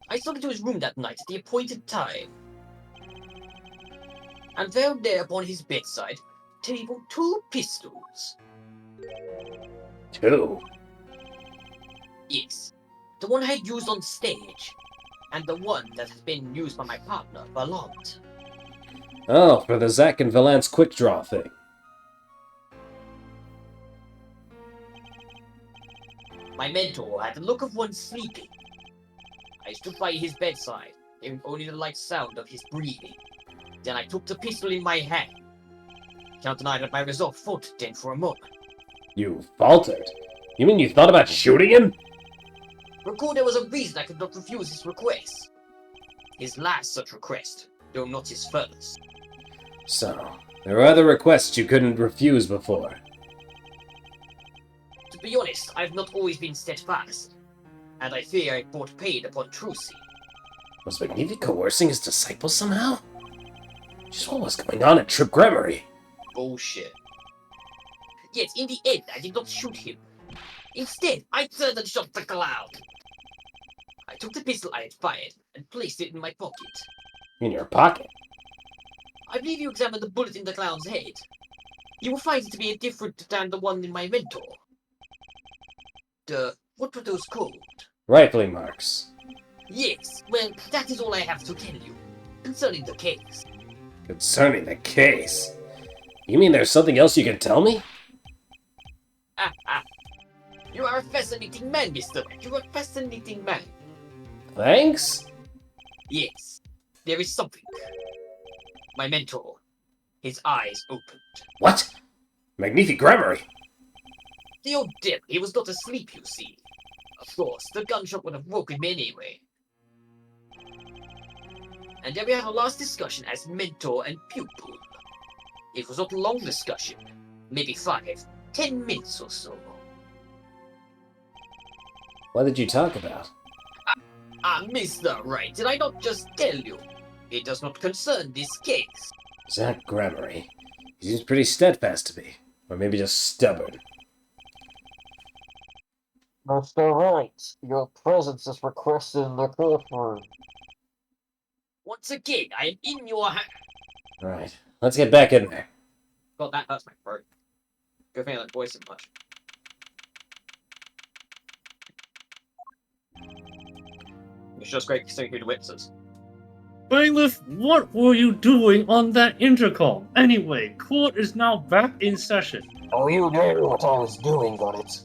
I stole into his room that night at the appointed time, and found there upon his bedside table 2 pistols. 2? Yes, the one I had used on stage, and the one that has been used by my partner, Valant. Oh, for the Zack and Valance quick draw thing. My mentor had the look of one sleeping. I stood by his bedside, hearing only the light sound of his breathing. Then I took the pistol in my hand. Cannot deny that my resolve faltered then for a moment. You faltered? You mean you thought about shooting him? Recall there was a reason I could not refuse his request. His last such request, though not his first. So, there were other requests you couldn't refuse before. To be honest, I've not always been steadfast, and I fear I brought pain upon Trucy. Was Magnific coercing his disciples somehow? Just what was going on at Trip Gremory? Bullshit. Yet, in the end, I did not shoot him. Instead, I turned and shot the clown. I took the pistol I had fired and placed it in my pocket. In your pocket? I believe you examined the bullet in the clown's head. You will find it to be different than the one in my mentor. What were those called? Rifling marks. Yes, well, that is all I have to tell you concerning the case. Concerning the case? You mean there's something else you can tell me? You are a fascinating man, Mr. Red. You are a fascinating man. Thanks? Yes, there is something. My mentor, his eyes opened. What? Magnific Gremory? The old devil, he was not asleep, you see. Of course, the gunshot would have woke him anyway. And then we had a last discussion as mentor and pupil. It was not a long discussion. Maybe 5, 10 minutes or so. What did you talk about? Mr. Wright, did I not just tell you? It does not concern this case. Zack Gremory. He seems pretty steadfast to me. Or maybe just stubborn. Mr. Wright, your presence is requested in the courtroom. Once again, I am in your hand. Right. Let's get back in there. God, that hurts my throat. Good thing I don't voice it much. It's just great seeing who the witnesses. Bailiff, what were you doing on that intercom? Anyway, court is now back in session. Oh, you knew what I was doing on it.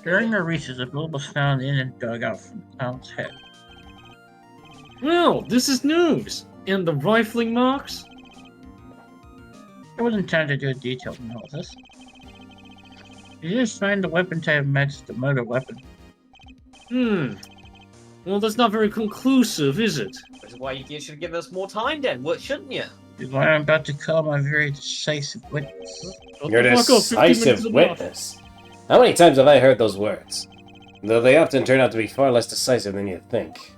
During the recess, a bullet was found in and dug out from the clown's head. Well, this is news. And the rifling marks? It wasn't time to do a detailed analysis. You just find the weapon type matches the murder weapon. Well, that's not very conclusive, is it? Which is why you should give us more time then, what shouldn't you? Is why I'm about to call my very decisive witness. Your Fuck off, 50 minutes decisive is enough. witness. How many times have I heard those words? Though they often turn out to be far less decisive than you think.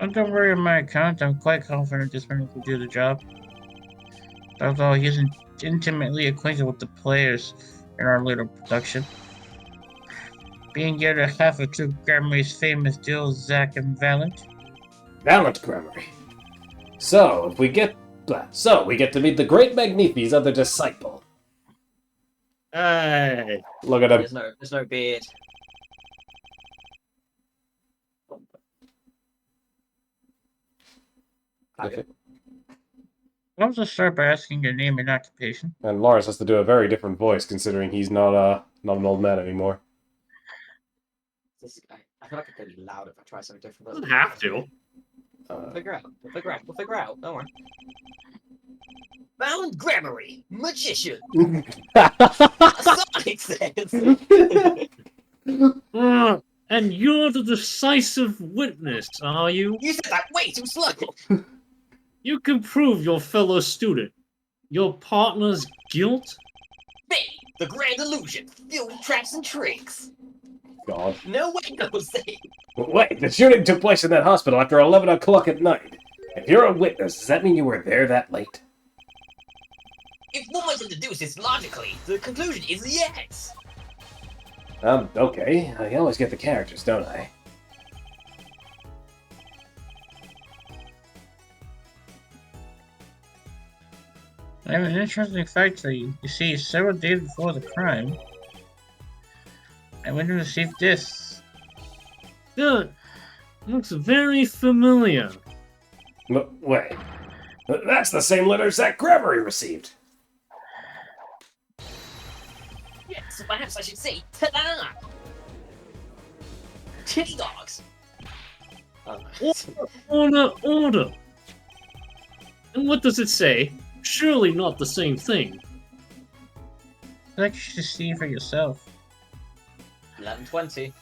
Don't worry on my account, I'm quite confident this man will do the job. Although he isn't intimately acquainted with the players in our little production. Being the other half of True Gremory's famous duo, Zack and Valant. Valant Gremory. So we get to meet the great Magnifi's other disciple. Hey. Look at him. There's no beard. Okay. I'll just start by asking your name and occupation. And Lars has to do a very different voice, considering he's not an old man anymore. I feel like I could be loud if I try something different. Doesn't have to. We'll figure out. We'll figure out. Don't worry. Valant Gremory, magician. Sonic says. And you're the decisive witness, are you? You said that way too slow. You can prove your fellow student. Your partner's guilt? Me, the grand illusion, filled with traps and tricks. God. No way, Jose. Wait, the shooting took place in that hospital after 11 o'clock at night. If you're a witness, does that mean you were there that late? If one were to deduce this logically, the conclusion is yes. Okay. I always get the characters, don't I? I have an interesting fact for you. You see, several days before the crime, I went and received this. That looks very familiar. Wait. That's the same letter Zach Gregory received. Yes, perhaps I should say, ta-da! Chili dogs. Order. And what does it say? Surely not the same thing. I think you should see for yourself. 11:20.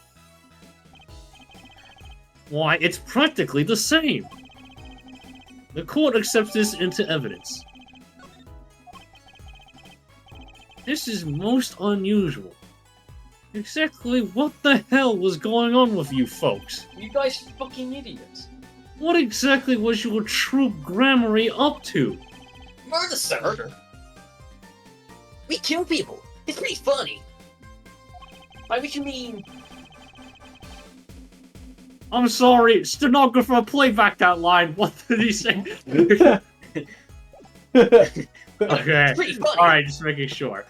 Why, it's practically the same. The court accepts this into evidence. This is most unusual. Exactly what the hell was going on with you folks? You guys fucking idiots. What exactly was your troop Gramarye up to? Murder, sir. We kill people. It's pretty funny. By which you mean... I'm sorry, stenographer, play back that line. What did he say? Okay. Pretty funny. Alright, just making sure.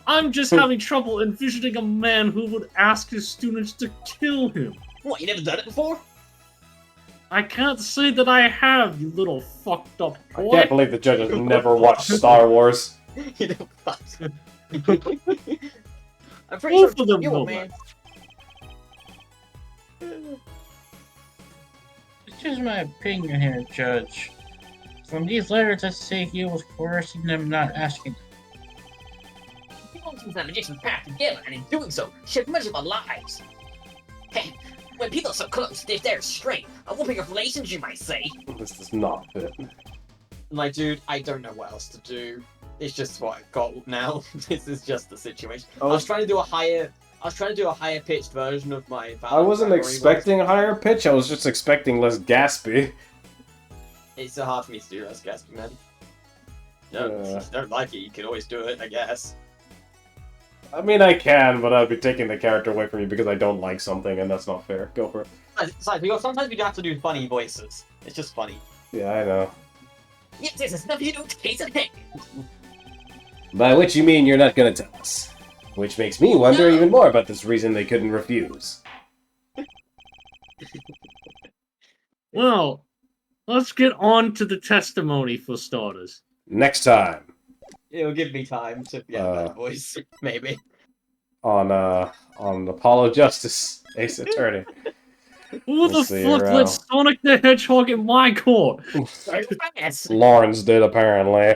I'm just having trouble envisioning a man who would ask his students to kill him. What, you never done it before? I can't say that I have, you little fucked up I boy. can't believe the judges never watched Star Wars. You know what? I'm pretty sure Both of them you will, man. It's just my opinion here, Judge. From these letters, I say he was coercing them, not asking. We want to that magician's path together, and in doing so, shared much of our lives. Hey, when people are so close, they're straight. A whooping of relations, you might say. This does not fit. Like, dude, I don't know what else to do. It's just what I've got now. This is just the situation. I was trying to do a higher pitched version of my. I wasn't expecting a higher pitch, I was just expecting less gaspy. It's so hard for me to do less gasping, man. No, if you don't like it, you can always do it, I guess. I mean, I can, but I'd be taking the character away from you because I don't like something, and that's not fair. Go for it. Sometimes we do have to do funny voices. It's just funny. Yeah, I know. Yes, this is nothing to do with the case at hand. By which you mean you're not gonna tell us. Which makes me wonder even more about this reason they couldn't refuse. Well, let's get on to the testimony for starters. Next time It'll give me time to get that voice, maybe. on Apollo Justice, Ace Attorney. Who the see you fuck around. let Sonic the Hedgehog in my court? Yes. Lawrence did, apparently.